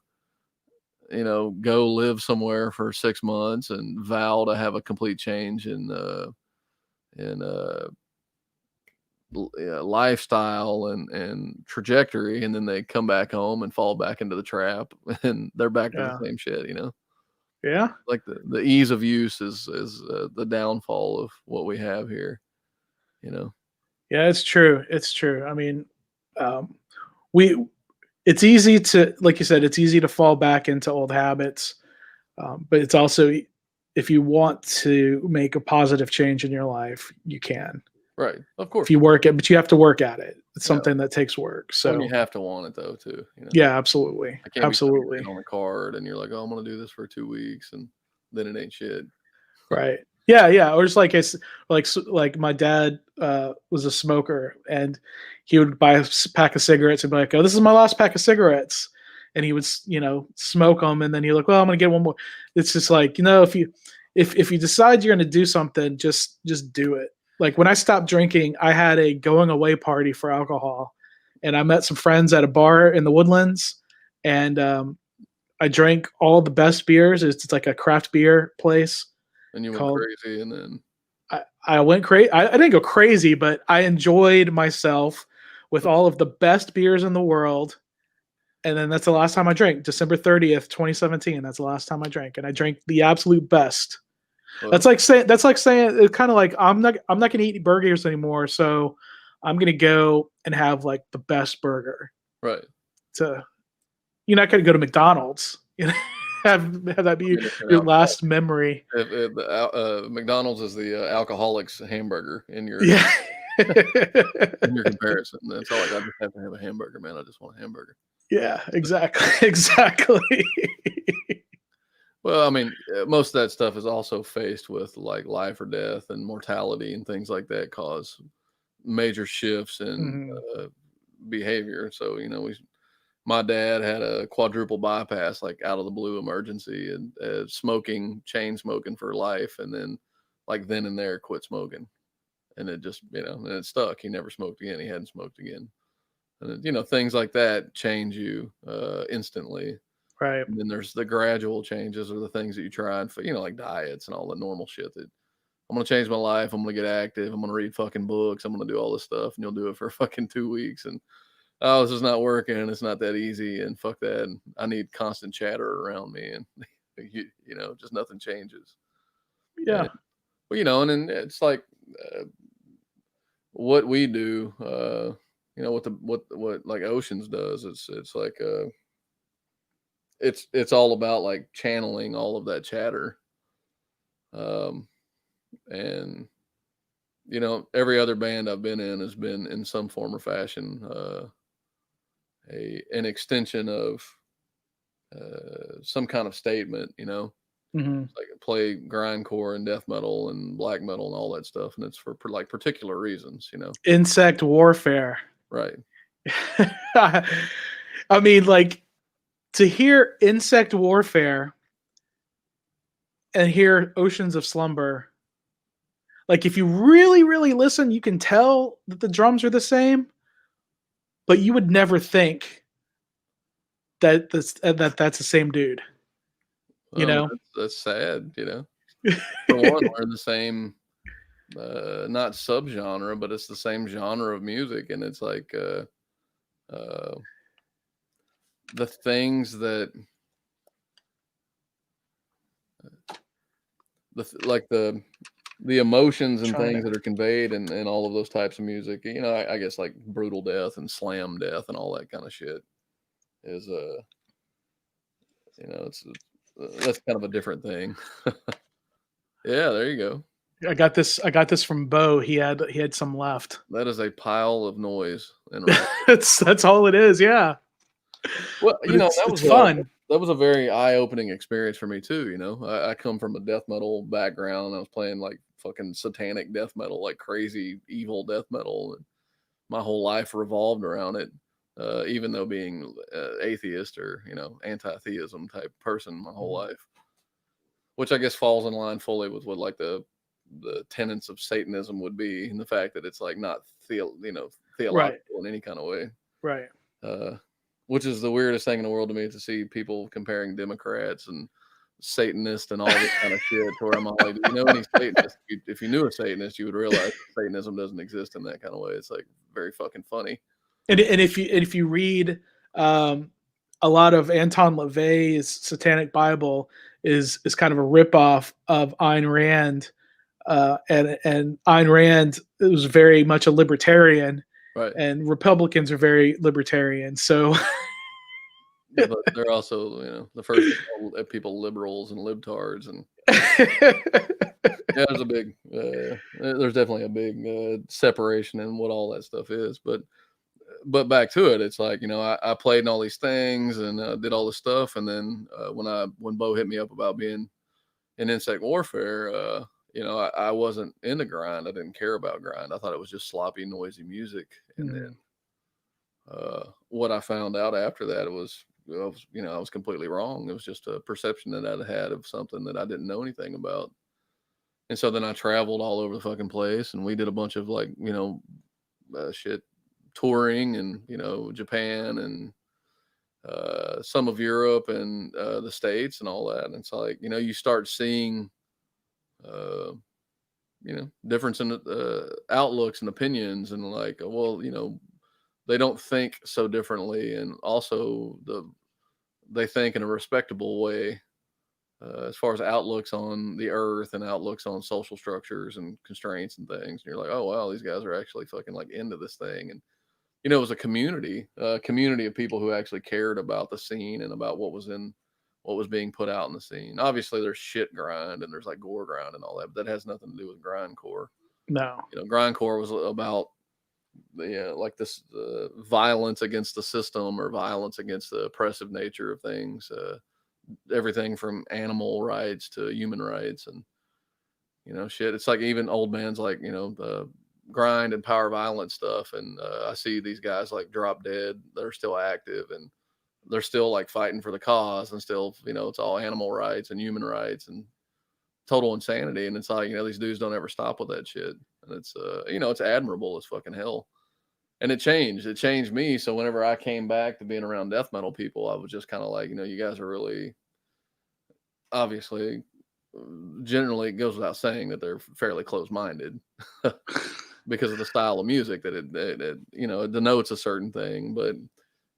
live somewhere for 6 months and vow to have a complete change in lifestyle and trajectory, and then they come back home and fall back into the trap, and they're back to Yeah. the same shit. Yeah. Like the ease of use is the downfall of what we have here. Yeah, it's true. It's true. I mean, um, we it's easy to, like you said, it's easy to fall back into old habits, but it's also, if you want to make a positive change in your life, you can. Right, of If course. you work it, but you have to work at it. It's Yeah. something that takes work. When you So have to want it though, too. yeah, absolutely, I can't be absolutely. on a card and you're like, oh, I'm gonna do this for 2 weeks, and then it ain't shit. Right. Yeah, yeah. Or just like like my dad was a smoker, and he would buy a pack of cigarettes and be like, "Oh, this is my last pack of cigarettes," and he would smoke them, and then he'd like, "Well, I'm gonna get one more." It's just like, if you decide you're gonna do something, just do it. Like when I stopped drinking, I had a going away party for alcohol, and I met some friends at a bar in the Woodlands, and I drank all the best beers. It's like a craft beer place. And you went Called crazy, and then I went crazy. I didn't go crazy, but I enjoyed myself with all of the best beers in the world. And then that's the last time I drank. December 30th, 2017. That's the last time I drank. And I drank the absolute best. well, That's like saying it's kind of like I'm not gonna eat burgers anymore. So I'm gonna go and have like the best burger. right. To You're not gonna go to McDonald's. Have that be your last memory. If McDonald's is the alcoholic's hamburger in your Yeah. in your comparison. That's all. Like, I just have to have a hamburger, man. I just want a hamburger. Yeah, exactly. Exactly. Well, I mean, most of that stuff is also faced with like life or death and mortality and things like that cause major shifts in Mhm. behavior. So my dad had a quadruple bypass, like out of the blue emergency, and chain smoking for life, and then like then and there quit smoking, and it just and it stuck. He never smoked again. He hadn't smoked again, and things like that change you instantly. Right. And then there's the gradual changes or the things that you try and like diets and all the normal shit that I'm gonna change my life. I'm gonna get active. I'm gonna read fucking books. I'm gonna do all this stuff, and you'll do it for fucking 2 weeks. And oh, this is not working. It's not that easy. And fuck that. And I need constant chatter around me, and just nothing changes. Yeah. And well, and then it's like what we do. What like Oceans does. It's like it's all about like channeling all of that chatter. Um, and every other band I've been in has been in some form or fashion an extension of some kind of statement. Hmm. Like I play grindcore and death metal and black metal and all that stuff, and it's for like particular reasons. Insect warfare. Right? I mean, like, to hear insect warfare and hear Oceans of Slumber, like, if you really, really listen, you can tell that the drums are the same, but you would never think that that's the same dude. Well, You I mean, know? that's sad. For one, we're in the same not subgenre, but it's the same genre of music, and it's like uh, the things that like the emotions and Trying to. things that are conveyed and all of those types of music. I guess like brutal death and slam death and all that kind of shit is it's that's kind of a different thing. Yeah, there you go. I got this. I got this from Bo. He had some left. That is a pile of noise and right. That's all it is. Yeah, Well, but it's that it's was fun. that was a very eye-opening experience for me too. I come from a death metal background. I was playing like fucking satanic death metal, like crazy evil death metal, and my whole life revolved around it. Even though being atheist or anti-theism type person my whole life, which I guess falls in line fully with what like the tenets of Satanism would be, and the fact that it's like not Right. theological in any kind of way. Right. Uh, which is the weirdest thing in the world to me, to see people comparing Democrats and Satanists and all this kind of shit. To where I'm all like, do you know any Satanists? If you knew a Satanist, you would realize that Satanism doesn't exist in that kind of way. It's like very fucking funny. And if you read um, a lot of Anton LaVey's Satanic Bible is kind of a ripoff of Ayn Rand, and Ayn Rand was very much a libertarian, Right. and Republicans are very libertarian. So But they're also, the first people liberals and libtards, and yeah, there's definitely a big separation in what all that stuff is. But back to it, it's like, I played in all these things and did all this stuff, and then when Bo hit me up about being in insect warfare, I wasn't into grind. I didn't care about grind. I thought it was just sloppy, noisy music. And then what I found out after that, I was completely wrong. It was just a perception that I'd had of something that I didn't know anything about. And so then I traveled all over the fucking place, and we did a bunch of like, shit touring, and Japan and some of Europe and the States and all that. And it's like, you start seeing uh, difference in outlooks and opinions, and like, well, they don't think so differently, and also they think in a respectable way, as far as outlooks on the earth and outlooks on social structures and constraints and things. And you're like, oh wow, these guys are actually fucking like into this thing. And it was a community of people who actually cared about the scene and about what was being put out in the scene. Obviously, there's shit grind and there's like gore grind and all that, but that has nothing to do with grindcore. no. Grindcore was about like this violence against the system, or violence against the oppressive nature of things. Everything from animal rights to human rights, and shit. It's like even old bands like the grind and power violence stuff, and I see these guys like drop dead. They're still active, and they're still like fighting for the cause, and still it's all animal rights and human rights and total insanity. And it's like these dudes don't ever stop with that shit, and it's it's admirable as fucking hell. And it changed me. So whenever I came back to being around death metal people, I was just kind of like, you guys are really obviously generally, it goes without saying that they're fairly close-minded because of the style of music that it denotes a certain thing. But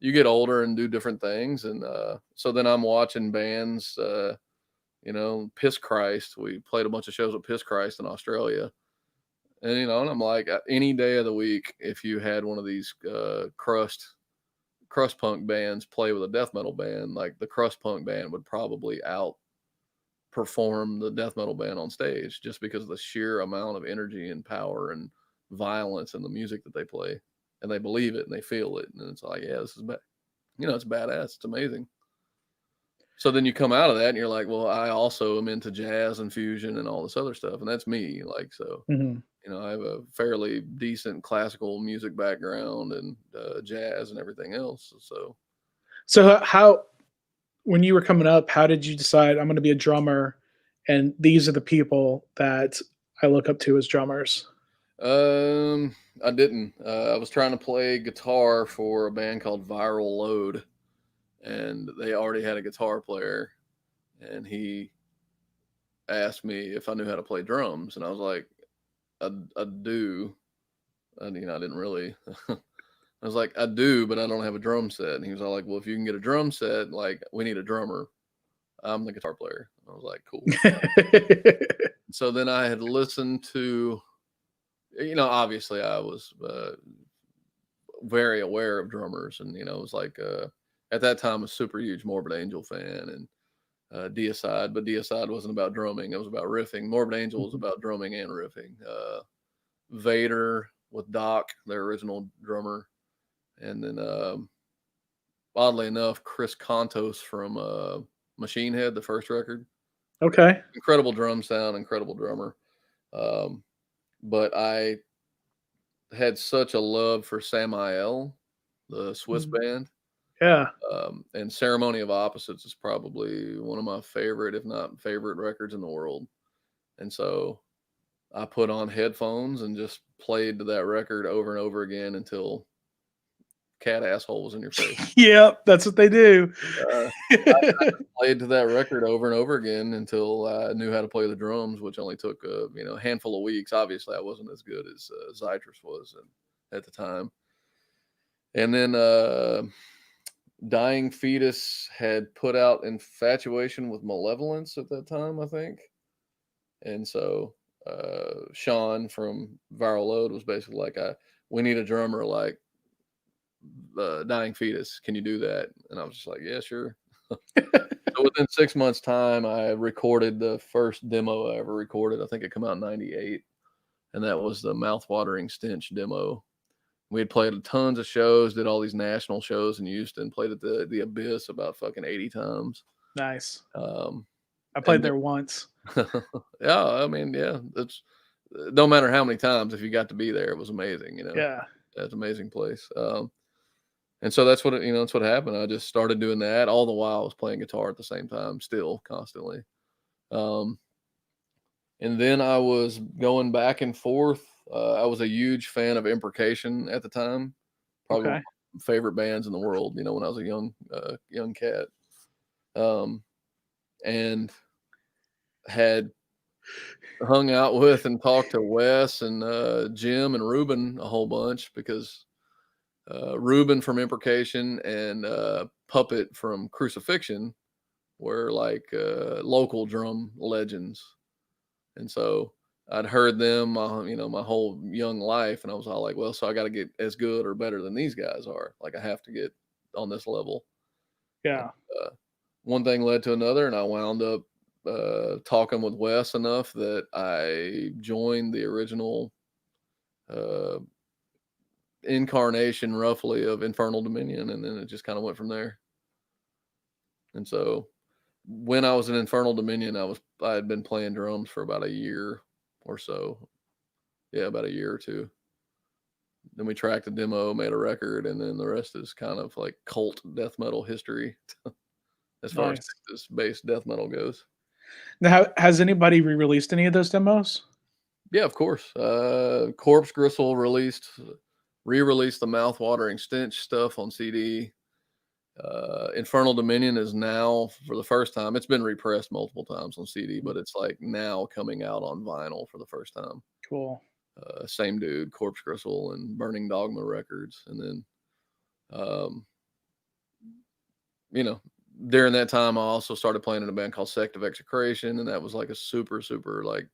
you get older and do different things, and so then I'm watching bands. Piss Christ. We played a bunch of shows with Piss Christ in Australia. And I'm like, any day of the week, if you had one of these crust punk bands play with a death metal band, like the crust punk band would probably outperform the death metal band on stage, just because of the sheer amount of energy and power and violence in the music that they play, and they believe it and they feel it, and it's like, yeah, this is it's badass, it's amazing. So then you come out of that and you're like, well, I also am into jazz and fusion and all this other stuff, and that's me. Like, so I have a fairly decent classical music background and jazz and everything else. So how, when you were coming up, how did you decide I'm going to be a drummer, and these are the people that I look up to as drummers? I didn't. I was trying to play guitar for a band called Viral Load, and they already had a guitar player, and he asked me if I knew how to play drums, and I was like, I do. I didn't really. I was like, I do, but I don't have a drum set. And he was all like, well, if you can get a drum set, like, we need a drummer. I'm the guitar player. I was like, cool. So then I had listened to, obviously I was very aware of drummers, and it was like at that time a super huge Morbid Angel fan, and Deicide, but Deicide wasn't about drumming, it was about riffing. Morbid Angel was about drumming and riffing. Vader with Doc, their original drummer, and then oddly enough, Chris Contos from Machine Head, the first record. Okay. Incredible drum sound, incredible drummer. But I had such a love for Samael, the Swiss band. Yeah. And Ceremony of Opposites is probably one of my favorite, if not favorite, records in the world. And so I put on headphones and just played that record over and over again until cat asshole was in your face. Yep, that's what they do. I played to that record over and over again until I knew how to play the drums, which only took a handful of weeks. Obviously, I wasn't as good as Zytrus was at the time. And then Dying Fetus had put out Infatuation with Malevolence at that time, I think. And so Sean from Viral Load was basically like, we need a drummer like Dying Fetus. Can you do that? And I was just like, yeah, sure. So within 6 months' time, I recorded the first demo I ever recorded. I think it came out in '98, and that was the Mouthwatering Stench demo. We had played tons of shows, did all these national shows in Houston, played at the Abyss about fucking 80 times. Nice. I played there once. Yeah, I mean, yeah, it's no matter how many times, if you got to be there, it was amazing. Yeah, that's an amazing place. And so that's that's what happened. I just started doing that all the while I was playing guitar at the same time, still constantly. And then I was going back and forth. I was a huge fan of Imprecation at the time. Probably one of my favorite bands in the world, when I was a young cat. And had hung out with and talked to Wes and Jim and Ruben a whole bunch, because Ruben from Imprecation and Puppet from Crucifixion were like local drum legends. And so I'd heard them, my whole young life, and I was all like, well, so I got to get as good or better than these guys are. Like, I have to get on this level. Yeah. And, one thing led to another, and I wound up talking with Wes enough that I joined the original incarnation, roughly, of Infernal Dominion, and then it just kind of went from there. And so when I was in Infernal Dominion, I had been playing drums for about a year or so. Yeah, about a year or two. Then we tracked a demo, made a record, and then the rest is kind of like cult death metal history as far as Texas-based death metal goes. Now, has anybody re-released any of those demos? Yeah, of course. Corpse Gristle re-released the Mouthwatering Stench stuff on CD. Infernal Dominion is now, for the first time, it's been repressed multiple times on CD, but it's like now coming out on vinyl for the first time. Cool. Same dude, Corpse Crystal and Burning Dogma Records. And then, you know, during that time, I also started playing in a band called Sect of Execration, and that was like a super, super like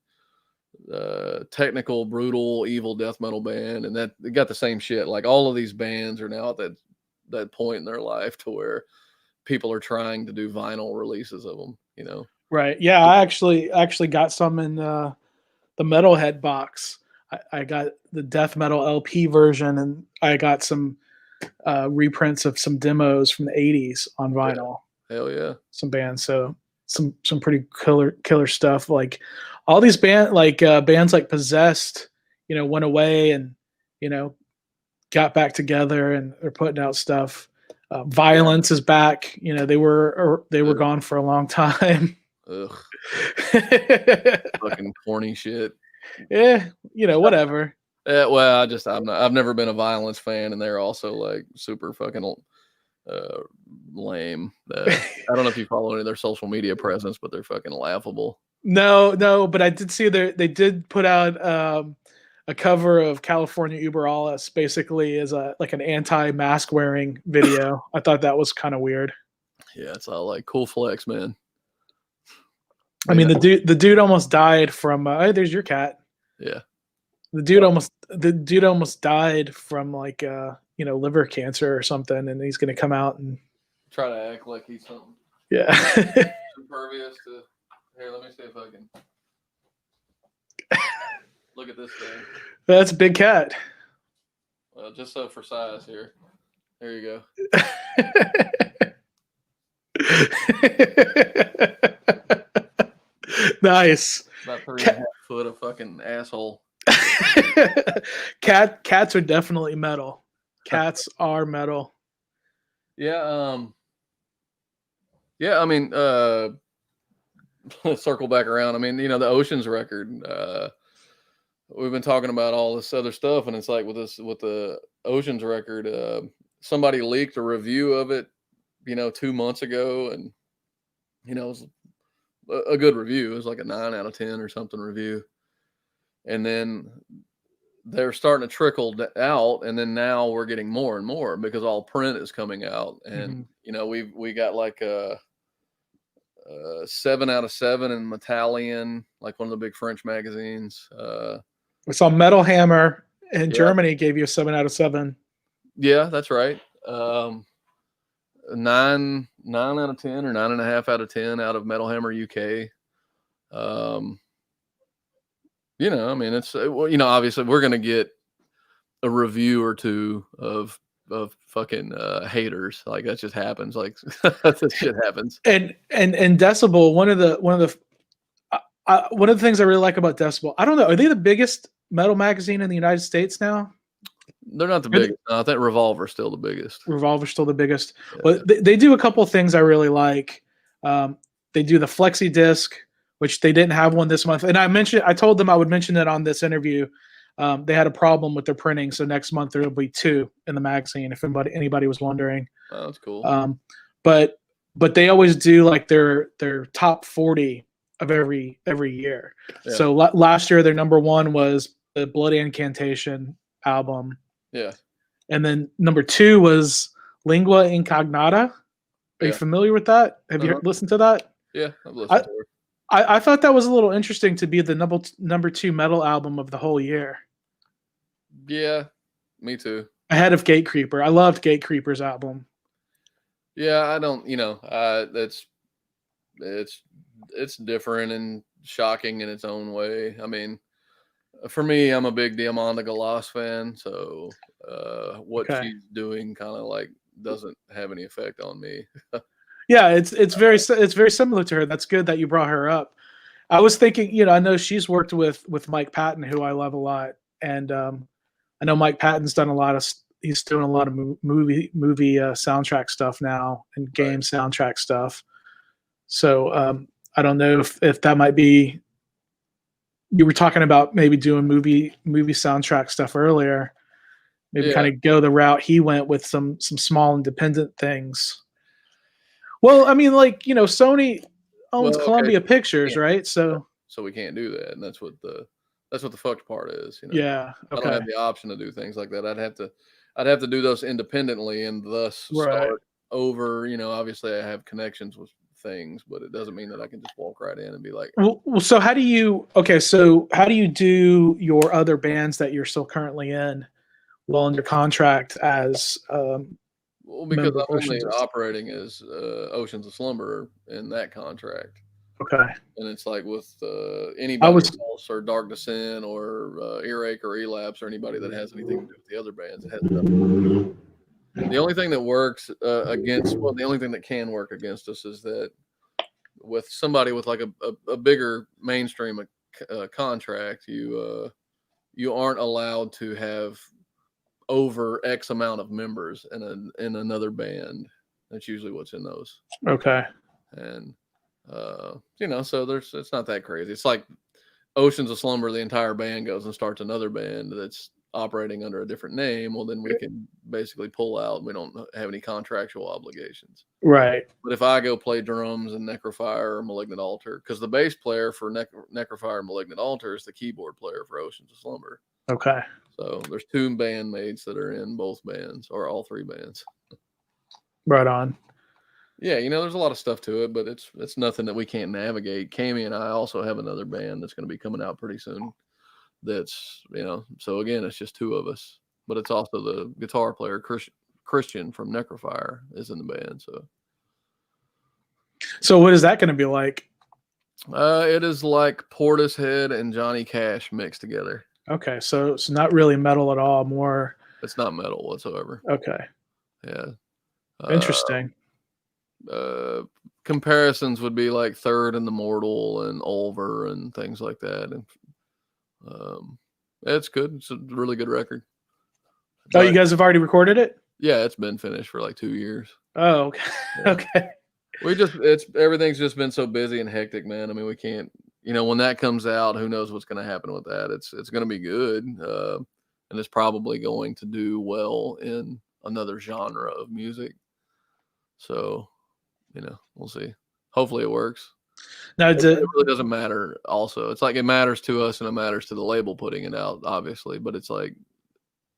technical, brutal, evil death metal band. And that it got the same shit. Like all of these bands are now at that point in their life to where people are trying to do vinyl releases of them, you know? Right. Yeah, I actually got some in the Metalhead box. I got the death metal LP version, and I got some reprints of some demos from the 80s on vinyl. Yeah. Hell yeah. Some bands. So some pretty killer stuff. Like all these bands like Possessed, you know, went away and, you know, got back together and they're putting out stuff. Violence is back. You know, they were gone for a long time. Ugh. Fucking corny shit. Yeah, you know, whatever. Yeah, well, I've never been a Violence fan, and they're also like super fucking lame. I don't know if you follow any of their social media presence, but they're fucking laughable. No, but I did see they did put out a cover of California Uber Alles, basically as like an anti-mask wearing video. I thought that was kind of weird. Yeah, it's all like cool flex, man. I mean, the dude almost died from. Hey, there's your cat. Yeah. The dude almost died from like you know, liver cancer or something, and he's gonna come out and try to act like he's something. Yeah. Impervious to. Here, let me see if I can look at this thing. That's a big cat. Well, just so for size here. There you go. Nice. About 3.5 foot of fucking asshole. Cats are definitely metal. Cats are metal. Yeah. Yeah. I mean, let's circle back around. I mean, you know, the Oceans record. We've been talking about all this other stuff, and it's like with the Oceans record. Somebody leaked a review of it, you know, 2 months ago, and you know, it was a good review. It was like a 9 out of 10 or something review. And then they're starting to trickle out, and then now we're getting more and more because all print is coming out. And you know, we got like a 7 out of 7 in Metallian, like one of the big French magazines. We saw Metal Hammer in Germany gave you a 7 out of 7. Yeah, that's right. 9 out of 10 or 9.5 out of 10 out of Metal Hammer UK. You know, I mean, it's, you know, obviously we're going to get a review or two of fucking haters. Like that just happens. Like that shit happens. And Decibel, one of the things I really like about Decibel, I don't know, are they the biggest metal magazine in the United States now? They're not the biggest. No, I think Revolver's still the biggest. Revolver's still the biggest. Yeah. But they do a couple of things I really like. They do the Flexi Disc, which they didn't have one this month. And I told them I would mention it on this interview. They had a problem with their printing, so next month there will be 2 in the magazine. If anybody was wondering, oh, that's cool. But they always do like their top 40 of every year. Yeah. So last year their number 1 was the Blood Incantation album. Yeah, and then number 2 was Lingua Incognata. Are you familiar with that? Have you listened to that? Yeah, I've listened to it. I thought that was a little interesting to be the number 2 metal album of the whole year. Yeah, me too. Ahead of Gatecreeper. I loved Gatecreeper's album. Yeah, I don't, you know, it's different and shocking in its own way. I mean, for me, I'm a big Diamanda Galas fan, so what she's doing kind of like doesn't have any effect on me. Yeah, it's very similar to her. That's good that you brought her up. I was thinking, you know, I know she's worked with Mike Patton, who I love a lot, and I know Mike Patton's done he's doing a lot of movie soundtrack stuff now and game soundtrack stuff. So I don't know if that might be. You were talking about maybe doing movie soundtrack stuff earlier. Maybe kind of go the route he went with some small independent things. Well, I mean, like, Sony owns Well, okay, Columbia so we Pictures, can't right? do that. So So we can't do that, and that's what the fucked part is. yeah, I don't okay, have the option to do things like that. I'd have to do those independently and thus right. start over. Obviously I have connections with things, but it doesn't mean that I can just walk right in and be like, So how do you? Okay, so how do you do your other bands that you're still currently in while under contract as well, because member of I'm only Oceans? operating as Oceans of Slumber in that contract. Okay, And it's like with I anybody was else or Dark Descent or Earache or Elapse or anybody that has anything to do with the other bands, it has nothing. The only thing that works the only thing that can work against us is that with somebody with like a bigger mainstream contract, you aren't allowed to have over X amount of members in another band. That's usually what's in those. okay. And so it's not that crazy. It's like Oceans of Slumber, the entire band goes and starts another band that's operating under a different name. Well, then we can basically pull out. We don't have any contractual obligations. Right. But if I go play drums in Necrofire or Malignant Altar, because the bass player for Necrofire and Malignant Altar is the keyboard player for Oceans of Slumber. Okay. So there's two bandmates that are in both bands or all three bands. Right on. Yeah, there's a lot of stuff to it, but it's nothing that we can't navigate. Cami and I also have another band that's going to be coming out pretty soon. That's so again, it's just two of us, but it's also the guitar player Christian from Necrofire is in the band. So what is that going to be like? It is like Portishead and Johnny Cash mixed together. Okay, so it's not really metal at all. More. It's not metal whatsoever. Okay. Yeah. Interesting. Comparisons would be like Third and the Mortal and Ulver and things like that. And it's good. It's a really good record. Oh, you guys have already recorded it? Yeah, it's been finished for like 2 years. Oh, okay. Yeah. Okay. Everything's just been so busy and hectic, man. I mean, we can't, when that comes out, who knows what's going to happen with that? It's going to be good, and it's probably going to do well in another genre of music. So, we'll see. Hopefully, it works. Now, It really doesn't matter. Also, it's like it matters to us and it matters to the label putting it out, obviously. But it's like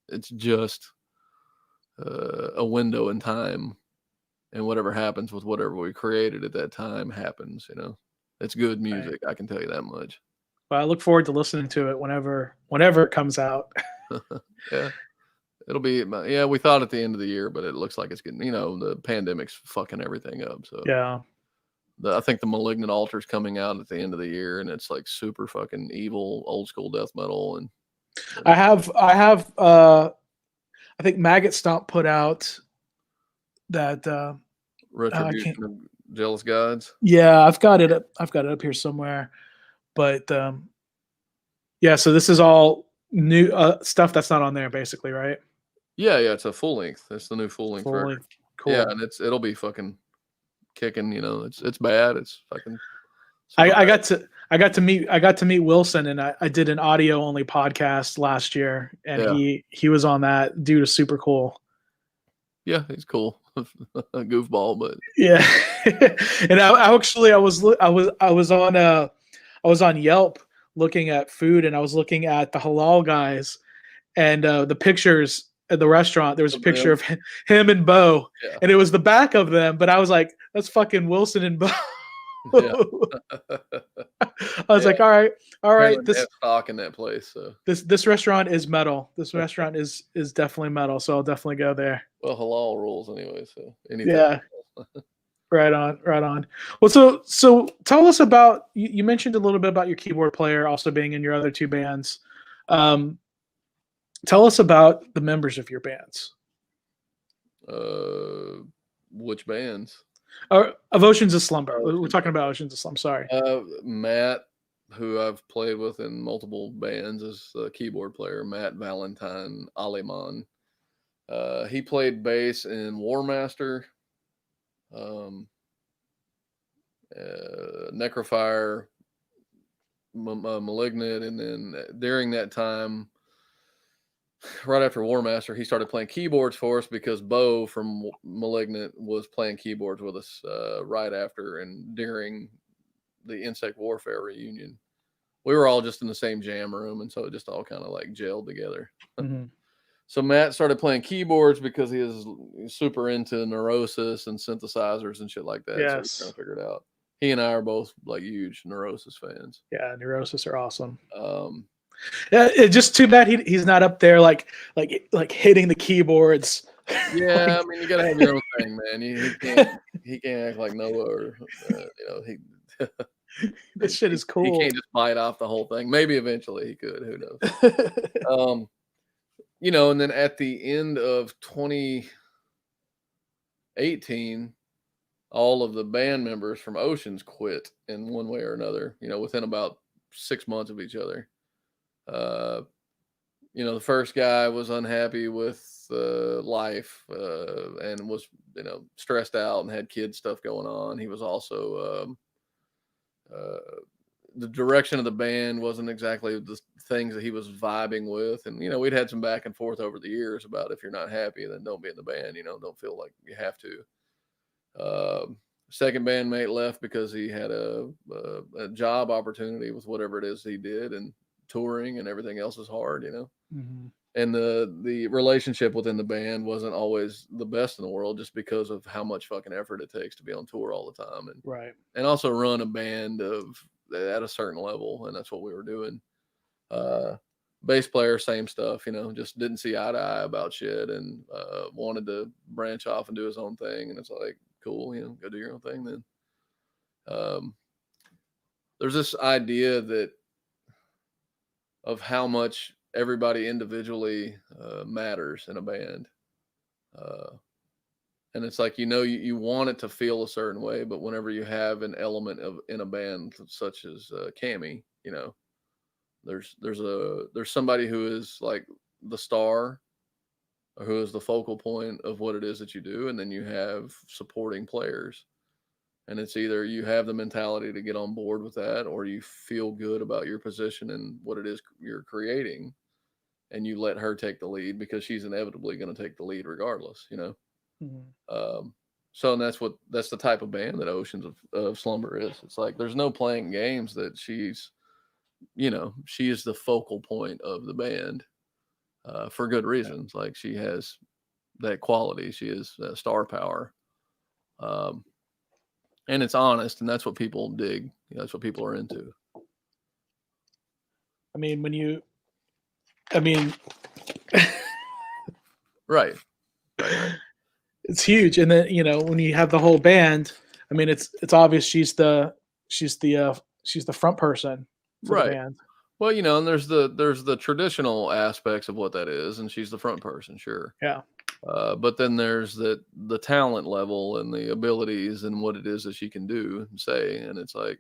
it's just a window in time. And whatever happens with whatever we created at that time happens, It's good music, I can tell you that much. well, I look forward to listening to it whenever it comes out. Yeah. It'll be, we thought at the end of the year, but it looks like it's getting, the pandemic's fucking everything up. So Yeah. I think the Malignant Altar's coming out at the end of the year, and it's like super fucking evil, old school death metal. And I have I think Maggot Stomp put out that Retribution of Jealous Gods. yeah, I've got it up here somewhere. But yeah, so this is all new stuff that's not on there basically, right? Yeah, it's a full length. It's the new full length Full record. length. Cool. Yeah, and it'll be fucking kicking, it's bad. It's fucking I got to meet Wilson, and I did an audio only podcast last year, and Yeah. he was on that. Dude is super cool. Yeah, he's cool. A goofball, but Yeah. And I was on Yelp looking at food, and I was looking at the halal guys, and the pictures at the restaurant. There was a picture of him and Bo, yeah. and it was the back of them. But I was like, that's fucking Wilson and Bo. Yeah. I was like, all right. Apparently they have stock in that place. So This restaurant is metal. This restaurant is definitely metal. So I'll definitely go there. well, halal rules anyway. So anything. Yeah. Right on. Well, so tell us about. You mentioned a little bit about your keyboard player also being in your other two bands. Tell us about the members of your bands. Which bands? Of Oceans of Slumber. We're talking about Oceans of Slumber. Sorry. Matt, who I've played with in multiple bands, is the keyboard player. Matt Valentine Aliman. He played bass in War Master, Necrofire, Malignant, and then during that time, right after War Master, he started playing keyboards for us because Bo from Malignant was playing keyboards with us right after and during the Insect Warfare reunion. We were all just in the same jam room, and so it just all kind of like gelled together. Mhm. So Matt started playing keyboards because he is super into Neurosis and synthesizers and shit like that. So we kind Yes. of figured out. He and I are both like huge Neurosis fans. Yeah, Neurosis are awesome. Um, Yeah, it's just too bad he's not up there like hitting the keyboards. yeah, Like, I mean, you gotta have your own thing, man. He can't act like Noah or he this shit is he cool. can't just bite off the whole thing. Maybe eventually he could. Who knows? Um, and then at the end of 2018, all of the band members from Oceans quit in one way or another. Within about 6 months of each other. Uh, the first guy was unhappy with life and was stressed out and had kid stuff going on. He was also the direction of the band wasn't exactly the things that he was vibing with, and we'd had some back and forth over the years about if you're not happy, then don't be in the band. Don't feel like you have to. Second bandmate left because he had a job opportunity with whatever it is he did, and touring and everything else is hard. Mhm. And the relationship within the band wasn't always the best in the world, just because of how much fucking effort it takes to be on tour all the time, and Right. also run a band at a certain level, and that's what we were doing. uh Bass player, same stuff, just didn't see eye to eye about shit, and wanted to branch off and do his own thing, and it's like, cool, go do your own thing then. um there's this idea that of how much everybody individually matters in a band. uh and it's like, you want it to feel a certain way, but whenever you have an element of in a band such as Cammy, there's somebody who is like the star, or who is the focal point of what it is that you do, and then you have supporting players, and it's either you have the mentality to get on board with that, or you feel good about your position and what it is you're creating, and you let her take the lead because she's inevitably going to take the lead regardless. Mhm. um, so, and that's the type of band that Oceans of Slumber is. It's like there's no playing games, that she is the focal point of the band, for good reasons. Like, she has that quality. She is that star power. Um, and it's honest, and that's what people dig. That's what people are into. I mean, I mean, Right. Right. it's huge. And then when you have the whole band, I mean, it's obvious she's the front person for the Right. band. Well, and there's the traditional aspects of what that is, and she's the front person, sure. Yeah. But then there's the talent level and the abilities and what it is that she can do and say, and it's like,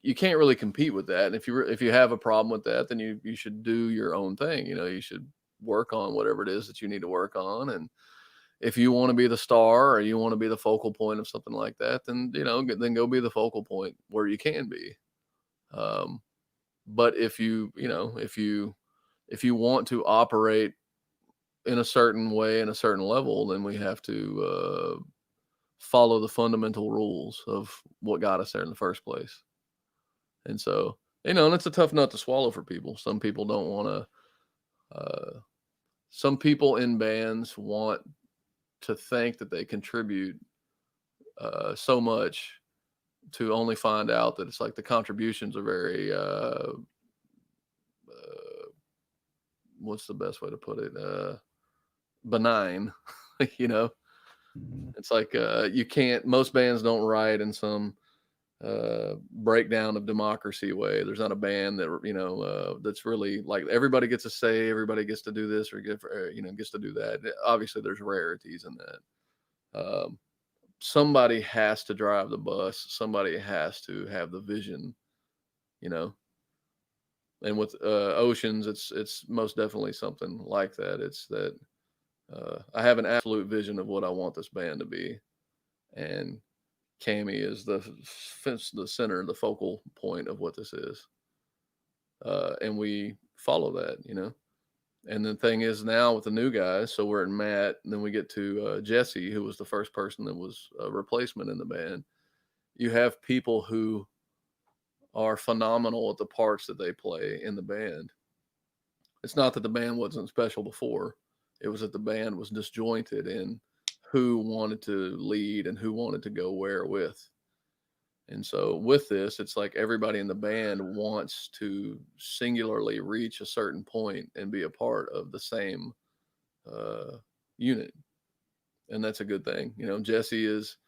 you can't really compete with that. And if you have a problem with that, then you should do your own thing. You should work on whatever it is that you need to work on. And if you want to be the star, or you want to be the focal point of something like that, then then go be the focal point where you can be. Um, but if you want to operate in a certain way, in a certain level, then we have to follow the fundamental rules of what got us there in the first place. And so, and it's a tough nut to swallow for people. Some people don't want to. Some people in bands want to think that they contribute so much, to only find out that it's like the contributions are very what's the best way to put it, benign. you know Mhm. it's like, you can't, most bands don't write in some breakdown of democracy way. There's not a band that that's really like everybody gets a say, everybody gets to do this, or gets to do that. Obviously there's rarities in that. Somebody has to drive the bus, somebody has to have the vision. you know and with Oceans, it's most definitely something like that. It's that I have an absolute vision of what I want this band to be, and Cammy is the center, the focal point of what this is, and we follow that. And the thing is now with the new guys, so we're at Matt, and then we get to Jesse, who was the first person that was a replacement in the band. You have people who are phenomenal at the parts that they play in the band. It's not that the band wasn't special before. It was that the band was disjointed in who wanted to lead and who wanted to go where with. And so with this, it's like everybody in the band wants to singularly reach a certain point and be a part of the same unit. And that's a good thing. You know, Jesse is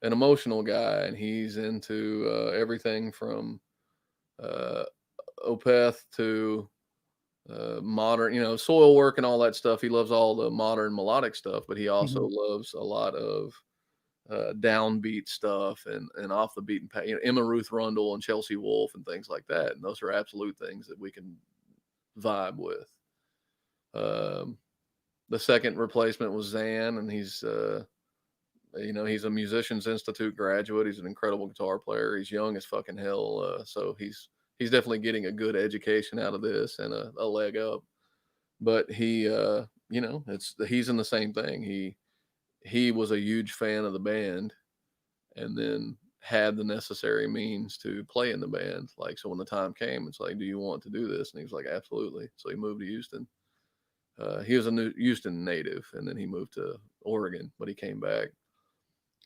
an emotional guy, and he's into everything from uh, Opeth to modern, you know, soil work and all that stuff. He loves all the modern melodic stuff, but he also loves a lot of downbeat stuff and off the beaten path. You know, Emma Ruth Rundle and Chelsea Wolfe and things like that. And those are absolute things that we can vibe with. The second replacement was Zan, and he's you know, he's a Musicians Institute graduate. He's an incredible guitar player. He's young as fucking hell, so he's definitely getting a good education out of this and a leg up. But he, you know, he's in the same thing. He was a huge fan of the band, and then had the necessary means to play in the band. Like, so when the time came, it's like, do you want to do this? And he was like, absolutely. So he moved to Houston. He was a new Houston native, and then he moved to Oregon, but he came back.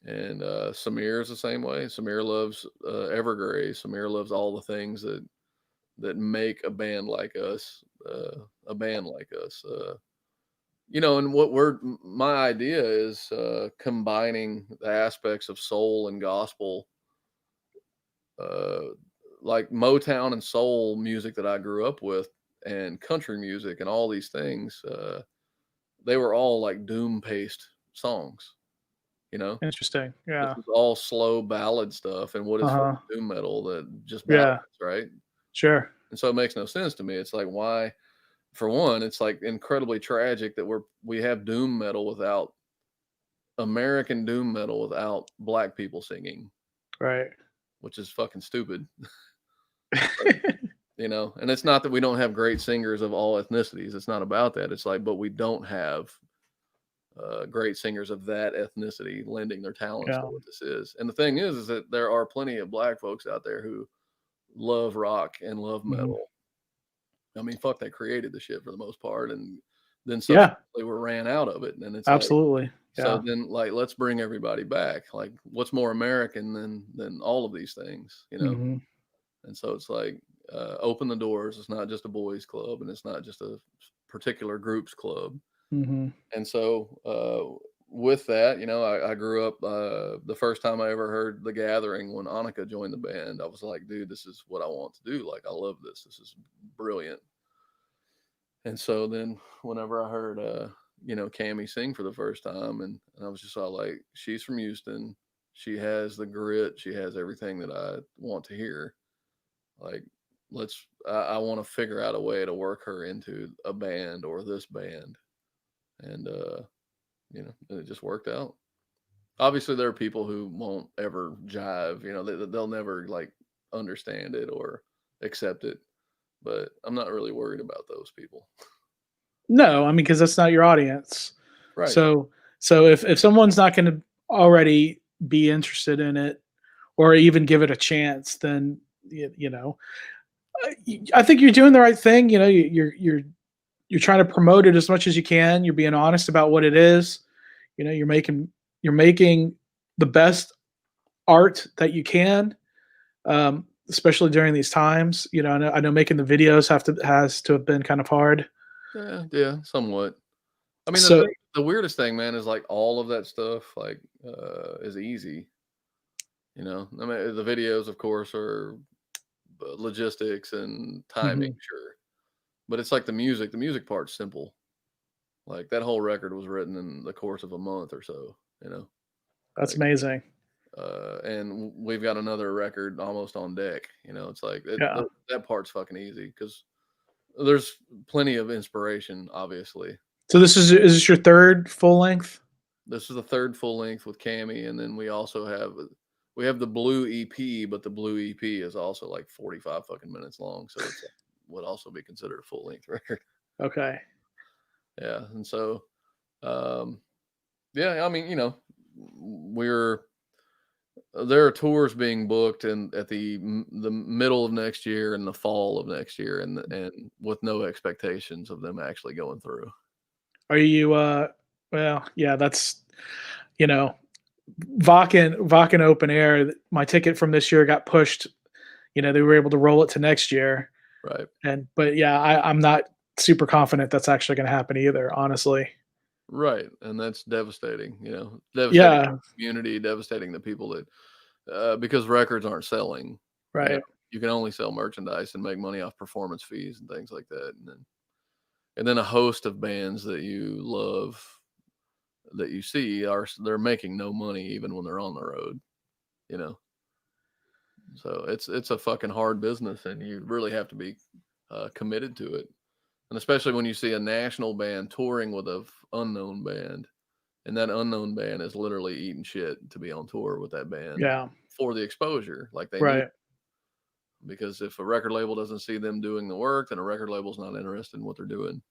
And Samir is the same way. Samir loves Evergrey. Samir loves all the things that make a band like us, a band like us. You know, and my idea is combining the aspects of soul and gospel, uh, like Motown and soul music that I grew up with, and country music and all these things. They were all like doom paced songs. You know, Interesting. this Yeah. is all slow ballad stuff, and what is Uh-huh. fucking doom metal that just ballads, Yeah. right? Sure. And so it makes no sense to me. It's like, why? For one, it's like incredibly tragic that we have doom metal without American doom metal without black people singing, Right. which is fucking stupid. You know, and it's not that we don't have great singers of all ethnicities. It's not about that. It's like, but we don't have great singers of that ethnicity lending their talents to Yeah. what this is. And the thing is that there are plenty of black folks out there who love rock and love Mhm. metal. I mean, fuck, they created the shit for the most part, and then Yeah. subsequently were ran out of it. And it's like, Absolutely. so Yeah. then, like, let's bring everybody back. Like, what's more American than all of these things, you know? Hmm. And so it's like, open the doors. It's not just a boys' club, and it's not just a particular group's club. Hmm. And so, with that, you know, I grew up. The first time I ever heard The Gathering, when Annika joined the band, I was like, dude, this is what I want to do. Like, I love this. This is brilliant. And so then, whenever I heard, you know, Cammy sing for the first time, and I was just all like, she's from Houston. She has the grit. She has everything that I want to hear. Like, I want to figure out a way to work her into a band or this band. And, you know, and it just worked out. Obviously, there are people who won't ever jive. You know, they'll never like understand it or accept it. But I'm not really worried about those people. No, I mean, because that's not your audience. Right. So, if someone's not going to already be interested in it or even give it a chance, then you know, I think you're doing the right thing. You know, you're trying to promote it as much as you can. You're being honest about what it is. You know, you're making the best art that you can, especially during these times. You know, I know making the videos has to have been kind of hard. Yeah, yeah, somewhat. I mean, So the weirdest thing, man, is like all of that stuff like is easy. You know, I mean, the videos, of course, are logistics and timing, mhm, sure, but it's like the music. The music part's simple. Like that whole record was written in the course of a month or so. You know, that's like, amazing. and we've got another record almost on deck. You know, it's like Yeah. that part's fucking easy because there's plenty of inspiration. Obviously, So is this your third full length? this is the third full length with Cammy, and then we also have the Blue EP, but the Blue EP is also like 45 fucking minutes long, so it's would also be considered a full length record. Okay. Yeah, and so, um, yeah, I mean, we're there are tours being booked in at the middle of next year and the fall of next year, and with no expectations of them actually going through. Are you well, yeah, that's you know, Vakken open air, my ticket from this year got pushed. They were able to roll it to next year. Right. And but yeah, I'm not super confident that's actually going to happen either, honestly. Right, and that's devastating, devastating Yeah, the community, devastating the people that because records aren't selling, you know, right. you can only sell merchandise and make money off performance fees and things like that, and then a host of bands that you love that you see they're making no money even when they're on the road, you know. So it's a fucking hard business, and you really have to be committed to it, and especially when you see a national band touring with a unknown band. And that unknown band is literally eating shit to be on tour with that band Yeah, for the exposure. Like they need, right. because if a record label doesn't see them doing the work, then a record label's not interested in what they're doing.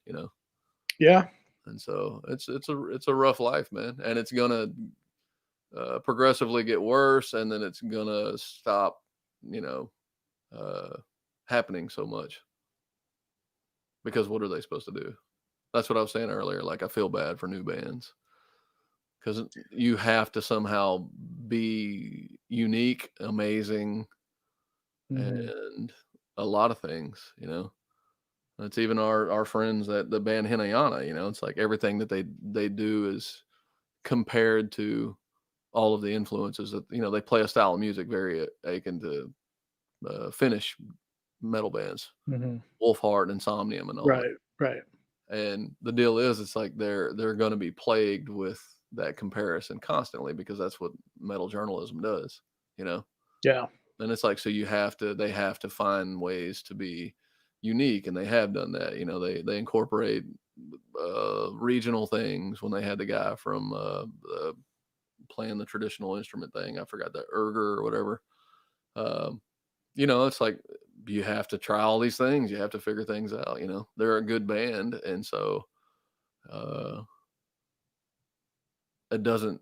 Yeah. And so it's a rough life, man, and it's gonna progressively get worse, and then it's gonna stop, you know, uh, happening so much because what are they supposed to do? That's what I was saying earlier. Like I feel bad for new bands because you have to somehow be unique, amazing, Mhm. and a lot of things. It's even our friends that the band Hinayana. It's like everything that they do is compared to all of the influences that they play a style of music very akin to Finnish metal bands, Mhm. Wolfheart, Insomnium, and all that. Right, right. And the deal is, it's like they're going to be plagued with that comparison constantly because that's what metal journalism does, you know. Yeah. And it's like, so they have to find ways to be unique, and they have done that. They incorporate regional things. When they had the guy from playing the traditional instrument thing, I forgot that erger or whatever. Um, it's like you have to try all these things. You have to figure things out. They're a good band, and so uh, it doesn't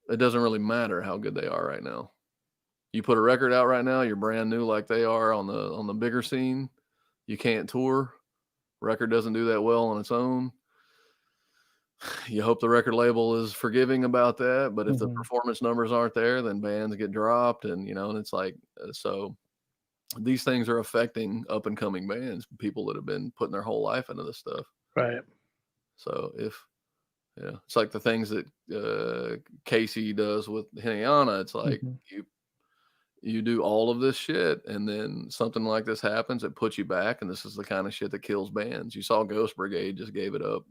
it doesn't really matter how good they are right now. You put a record out right now, you're brand new like they are on the bigger scene. You can't tour. Record doesn't do that well on its own. You hope the record label is forgiving about that, but if the Mhm. performance numbers aren't there, then bands get dropped, and it's like so these things are affecting up and coming bands, people that have been putting their whole life into this stuff. Right. So if it's like the things that Casey does with Hinayana. It's like Mhm. you do all of this shit, and then something like this happens, it puts you back, and this is the kind of shit that kills bands. You saw Ghost Brigade just gave it up.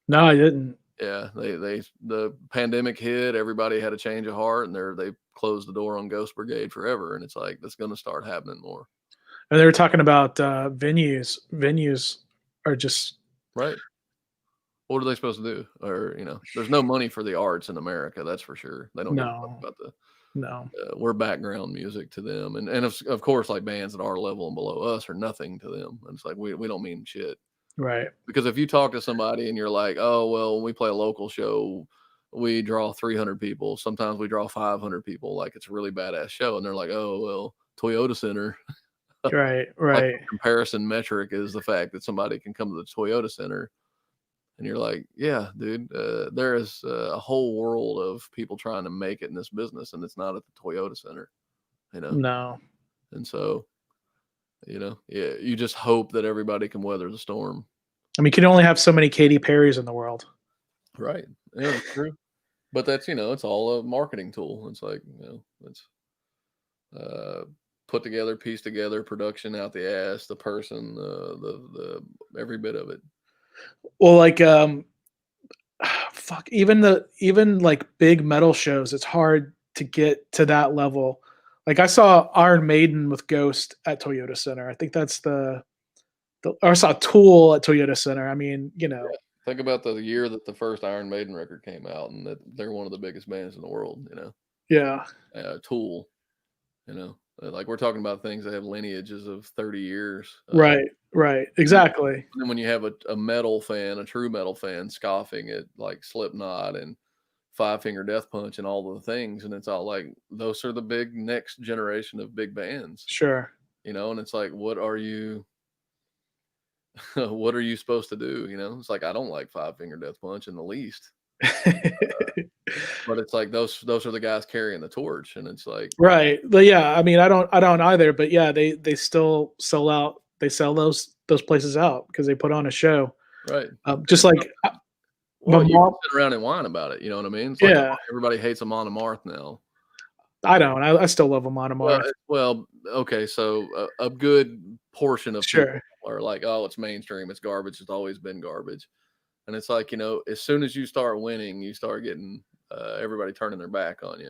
No, I didn't. Yeah, the pandemic hit, everybody had a change of heart, and they closed the door on Ghost Brigade forever, and it's like that's going to start happening more. And they were talking about venues. Venues are just Right. What are they supposed to do? Or, there's no money for the arts in America, that's for sure. They don't give a fuck no, about the no. we're background music to them, and of course, like bands at our level and below us are nothing to them. And it's like we don't mean shit. Right. Because if you talk to somebody and you're like, oh, well, when we play a local show, we draw 300 people. Sometimes we draw 500 people. Like it's a really badass show. And they're like, oh, well, Toyota Center. Right. Like Right. the comparison metric is the fact that somebody can come to the Toyota Center. And you're like, yeah, dude, there is a whole world of people trying to make it in this business. And it's not at the Toyota Center, you know? No. And so, yeah, you just hope that everybody can weather the storm. I mean, you can only have so many Katy Perrys in the world. Right. Yeah, that's true. But that's, it's all a marketing tool. It's like, it's uh, put together, piece together, production out the ass, the person, the every bit of it. Well, like fuck, even like big metal shows, it's hard to get to that level. Like I saw Iron Maiden with Ghost at Toyota Center. I think that's the or I saw Tool at Toyota Center. I mean, Yeah. Think about the year that the first Iron Maiden record came out, and that they're one of the biggest bands in the world. yeah. Tool. You know, Like we're talking about things that have lineages of 30 years. Right, And exactly. then when you have a metal fan, a true metal fan, scoffing at like Slipknot and Five Finger Death Punch and all the things, and it's all like those are the big next generation of big bands, Sure. and it's like, what are you, what are you supposed to do? It's like I don't like Five Finger Death Punch in the least, but it's like those are the guys carrying the torch, and it's like, Right. But yeah, I mean, I don't either, but yeah, they still sell out. They sell those places out because they put on a show. right. Just like my Well, you can mom. sit around and whine about it. You know what I mean? It's like Yeah, everybody hates Amon Amarth now. I don't. I still love them on Well, Amarth. okay, so a good portion of people Sure. are like, "Oh, it's mainstream, it's garbage, it's always been garbage," and it's like, as soon as you start winning, you start getting everybody turning their back on you.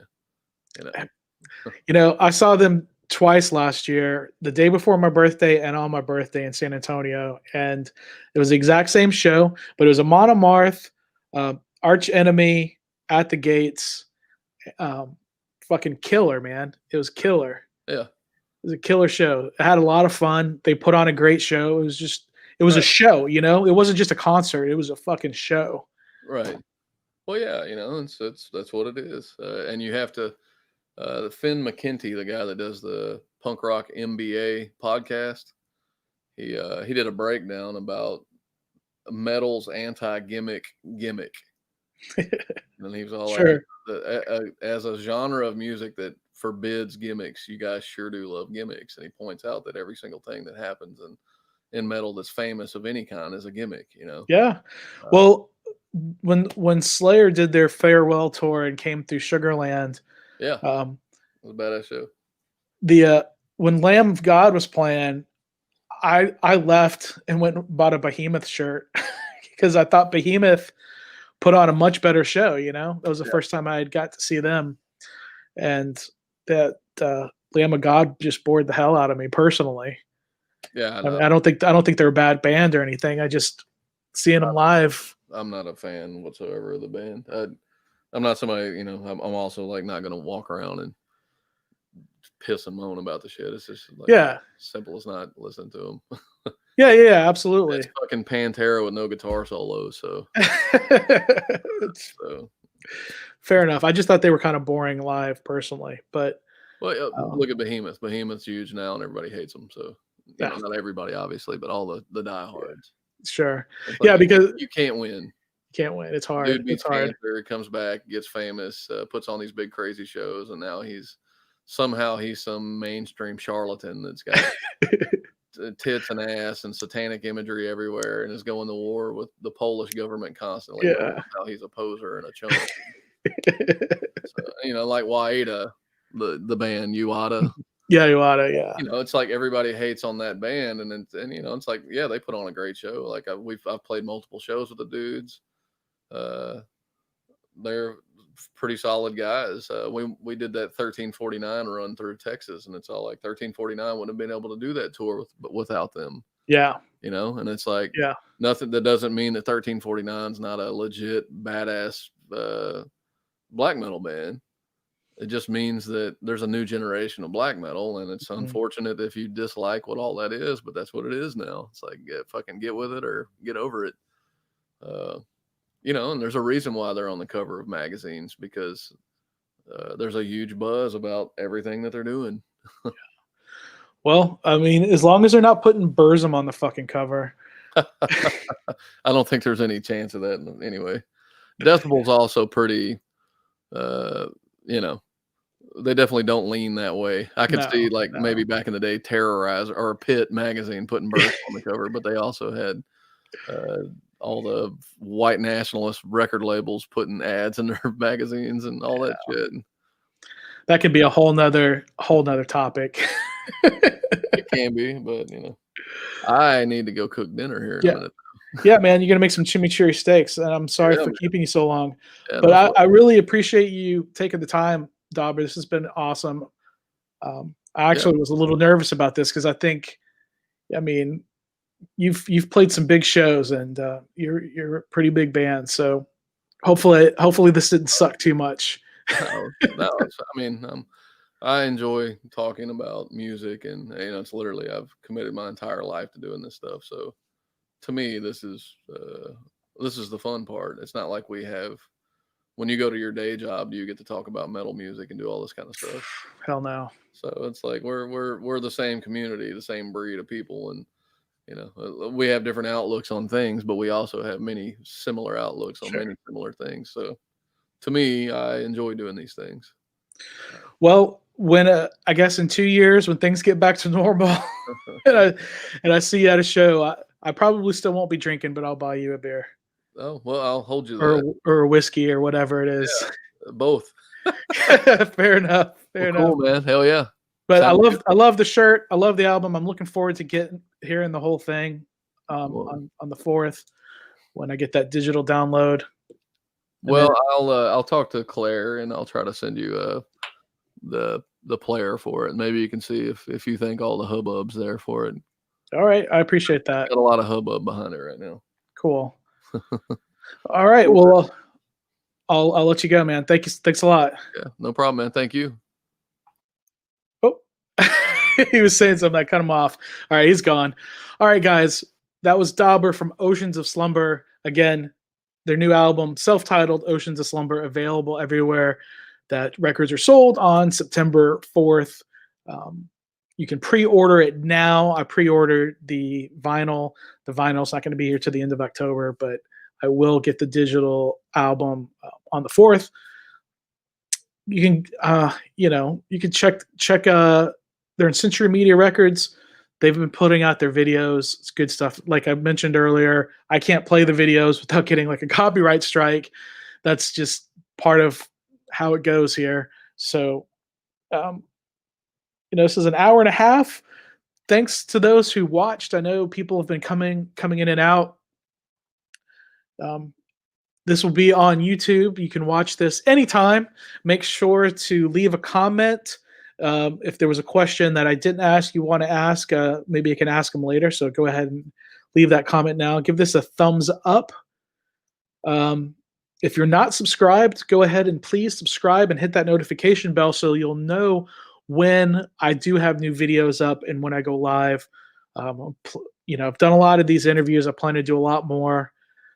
You know, I saw them twice last year, the day before my birthday and on my birthday in San Antonio, and it was the exact same show, but it was a Monomarth, Arch Enemy at the Gates. Um, Fucking killer, man! It was killer. yeah, It was a killer show. I had a lot of fun. They put on a great show. It was a right, show. It wasn't just a concert. It was a fucking show. right. Well, yeah, that's what it is, and you have to. Finn McKenty, the guy that does the Punk Rock MBA podcast, he did a breakdown about metal's anti gimmick, and he was all like, Sure. as a genre of music that forbids gimmicks, you guys sure do love gimmicks. And he points out that every single thing that happens in metal that's famous of any kind is a gimmick. Yeah. Uh, Well, when Slayer did their farewell tour and came through Sugarland, yeah, um, it was a badass show. the when Lamb of God was playing, I left and went and bought a Behemoth shirt because I thought Behemoth put on a much better show. That was the Yeah, first time I had got to see them, and that Lamb of God just bored the hell out of me personally. yeah, I I mean, know. I don't think they're a bad band or anything. I just seeing them live. I'm not a fan whatsoever of the band. I'm not somebody, I'm also like not gonna walk around and piss and moan about the shit. It's just like Yeah, simple as not listening to them. yeah, absolutely. It's fucking Pantera with no guitar solos. So, It's so fair enough. I just thought they were kind of boring live personally, but well, um, look at Behemoth. Behemoth's huge now, and everybody hates them. So, yeah, not everybody, obviously, but all the diehards. sure. It's like Yeah, because you can't win. can't win. It's hard. Dude It's beats hard. cancer, comes back, gets famous, puts on these big crazy shows, and now he's some mainstream charlatan that's got tits and ass and satanic imagery everywhere, and is going to war with the Polish government constantly. Yeah. How he's a poser and a chump. So, like Waida, the band Uada. Yeah, you oughta, yeah. It's like everybody hates on that band, and it's like, yeah, they put on a great show. Like I've played multiple shows with the dudes. Uh, they're pretty solid guys. We did that 1349 run through Texas, and it's all like 1349 wouldn't have been able to do that tour without them. Yeah, And it's like yeah, nothing. That doesn't mean that 1349 is not a legit badass black metal band. It just means that there's a new generation of black metal, and it's unfortunate if you dislike what all that is, but that's what it is now. It's like fucking get with it or get over it. And there's a reason why they're on the cover of magazines, because there's a huge buzz about everything that they're doing. Well, I mean, as long as they're not putting Burzum on the fucking cover. I don't think there's any chance of that anyway. Decibel's also pretty, they definitely don't lean that way. I could see maybe back in the day, Terrorize or Pit magazine putting Burzum on the cover, but they also had all the white nationalist record labels putting ads in their magazines and all that shit. That could be a whole nother topic. It can be, but I need to go cook dinner here in a minute. Yeah, man, you're gonna make some chimichurri steaks, and I'm sorry for keeping you so long. Yeah, but I really appreciate you taking the time, Dobber. This has been awesome. I actually was a little nervous about this because I mean, you've played some big shows, and you're a pretty big band. So hopefully this didn't suck too much. No, I mean, I enjoy talking about music, and it's literally I've committed my entire life to doing this stuff. So to me, this is the fun part. It's not like we have when you go to your day job, do you get to talk about metal music and do all this kind of stuff? Hell no. So it's like we're the same community, the same breed of people, and we have different outlooks on things, but we also have many similar outlooks on Sure. many similar things. So to me, I enjoy doing these things. Well, when I guess in 2 years when things get back to normal, and I see you at a show, I probably still won't be drinking, but I'll buy you a beer Oh well, I'll hold you to or that. or a whiskey or whatever it is. Both. Fair enough. Fair Well, enough. cool, man. Hell yeah. But Sounds good. I love the shirt. I love the album. I'm looking forward to hearing the whole thing Well, on the 4th when I get that digital download. And then, well, I'll talk to Claire and I'll try to send you the player for it. Maybe you can see if you think all the hubbub's there for it. all right, I appreciate that. Got a lot of hubbub behind it right now. Cool. All right, Cool. well, I'll let you go, man. Thanks a lot. Yeah, no problem, man. Thank you. Oh, he was saying something. I cut him off. All right, he's gone. All right, guys, that was Dobber from Oceans of Slumber. Again, their new album, self-titled Oceans of Slumber, available everywhere that records are sold on September 4th. You can pre-order it now. I pre-ordered the vinyl. The vinyl's not going to be here to the end of October, but I will get the digital album on the 4th. You can, you can check. They're in Century Media Records. They've been putting out their videos. It's good stuff. Like I mentioned earlier, I can't play the videos without getting like a copyright strike. That's just part of how it goes here. So, this is an hour and a half. Thanks to those who watched. I know people have been coming in and out. This will be on YouTube. You can watch this anytime. Make sure to leave a comment. If there was a question that I didn't ask, you want to ask, maybe I can ask them later. So go ahead and leave that comment now. Give this a thumbs up. If you're not subscribed, go ahead and please subscribe and hit that notification bell so you'll know when I do have new videos up and when I go live. I've done a lot of these interviews. I plan to do a lot more.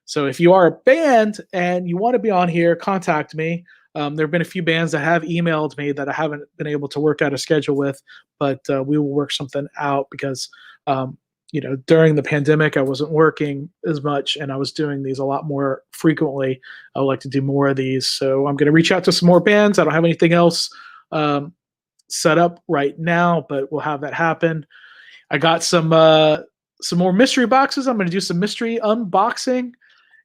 So if you are a band and you want to be on here, contact me. There have been a few bands that have emailed me that I haven't been able to work out a schedule with, but we will work something out because, during the pandemic, I wasn't working as much and I was doing these a lot more frequently. I would like to do more of these. So I'm going to reach out to some more bands. I don't have anything else set up right now, but we'll have that happen. I got some more mystery boxes. I'm going to do some mystery unboxing,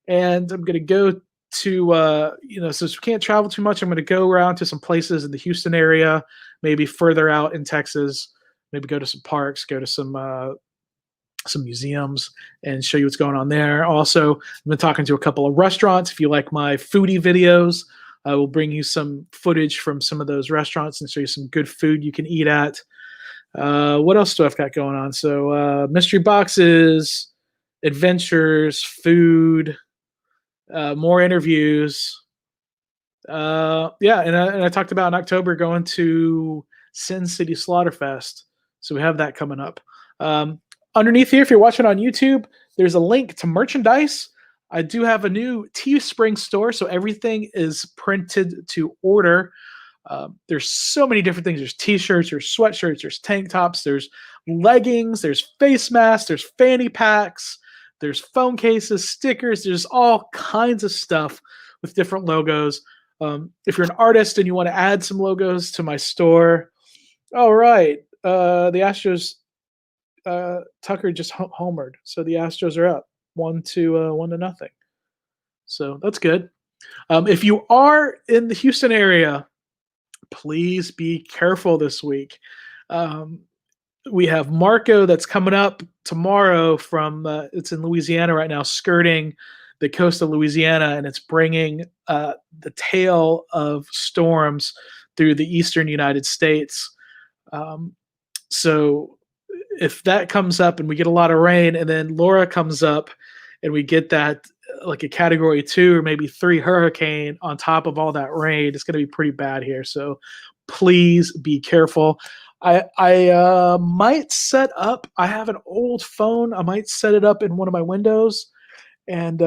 and I'm going to go to since we can't travel too much, I'm going to go around to some places in the Houston area, maybe further out in Texas, maybe go to some parks, go to some museums, and show you what's going on there. Also, I've been talking to a couple of restaurants. If you like my foodie videos, I will bring you some footage from some of those restaurants and show you some good food you can eat at. What else do I've got going on? So mystery boxes, adventures, food, more interviews. And I talked about in October going to Sin City Slaughterfest. So we have that coming up. Underneath here, if you're watching on YouTube, there's a link to merchandise. I do have a new Teespring store, so everything is printed to order. There's so many different things. There's t-shirts, there's sweatshirts, there's tank tops, there's leggings, there's face masks, there's fanny packs, there's phone cases, stickers, there's all kinds of stuff with different logos. If you're an artist and you want to add some logos to my store, all right. The Astros, Tucker just homered, so the Astros are up 1-0. So that's good. If you are in the Houston area, please be careful this week. We have Marco that's coming up tomorrow from it's in Louisiana right now, skirting the coast of Louisiana, and it's bringing the tail of storms through the eastern United States. So if that comes up and we get a lot of rain, and then Laura comes up and we get that like a category 2 or maybe 3 hurricane on top of all that rain, it's going to be pretty bad here. So Please be careful. I might set up. I have an old phone. I might set it up in one of my windows and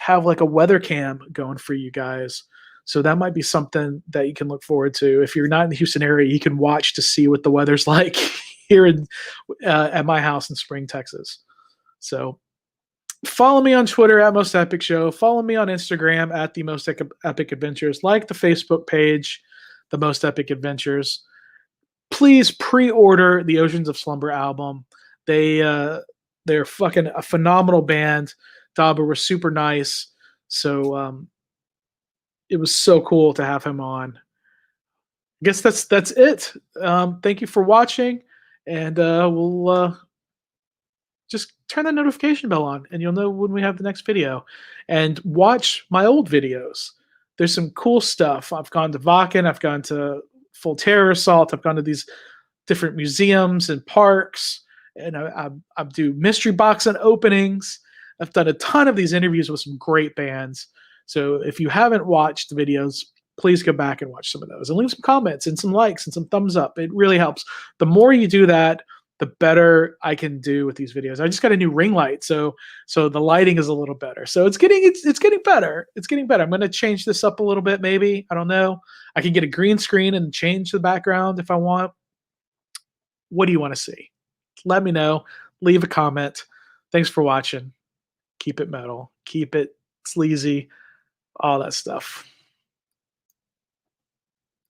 have like a weather cam going for you guys. So that might be something that you can look forward to. If you're not in the Houston area, you can watch to see what the weather's like here at my house in Spring, Texas. So follow me on Twitter at Most Epic Show. Follow me on Instagram at The Most Epic Adventures. Like the Facebook page, The Most Epic Adventures. Please pre-order the Oceans of Slumber album. They're fucking a phenomenal band. Dobber was super nice. So it was so cool to have him on. I guess that's it. Thank you for watching, and we'll just turn that notification bell on, and you'll know when we have the next video. And watch my old videos. There's some cool stuff. I've gone to Vakken. I've gone to Full Terror Assault. I've gone to these different museums and parks, and I do mystery box and openings. I've done a ton of these interviews with some great bands. So if you haven't watched the videos, please go back and watch some of those and leave some comments and some likes and some thumbs up. It really helps. The more you do that, the better I can do with these videos. I just got a new ring light, so the lighting is a little better. So it's getting better. It's getting better. I'm going to change this up a little bit, maybe. I don't know. I can get a green screen and change the background if I want. What do you want to see? Let me know. Leave a comment. Thanks for watching. Keep it metal. Keep it sleazy. All that stuff.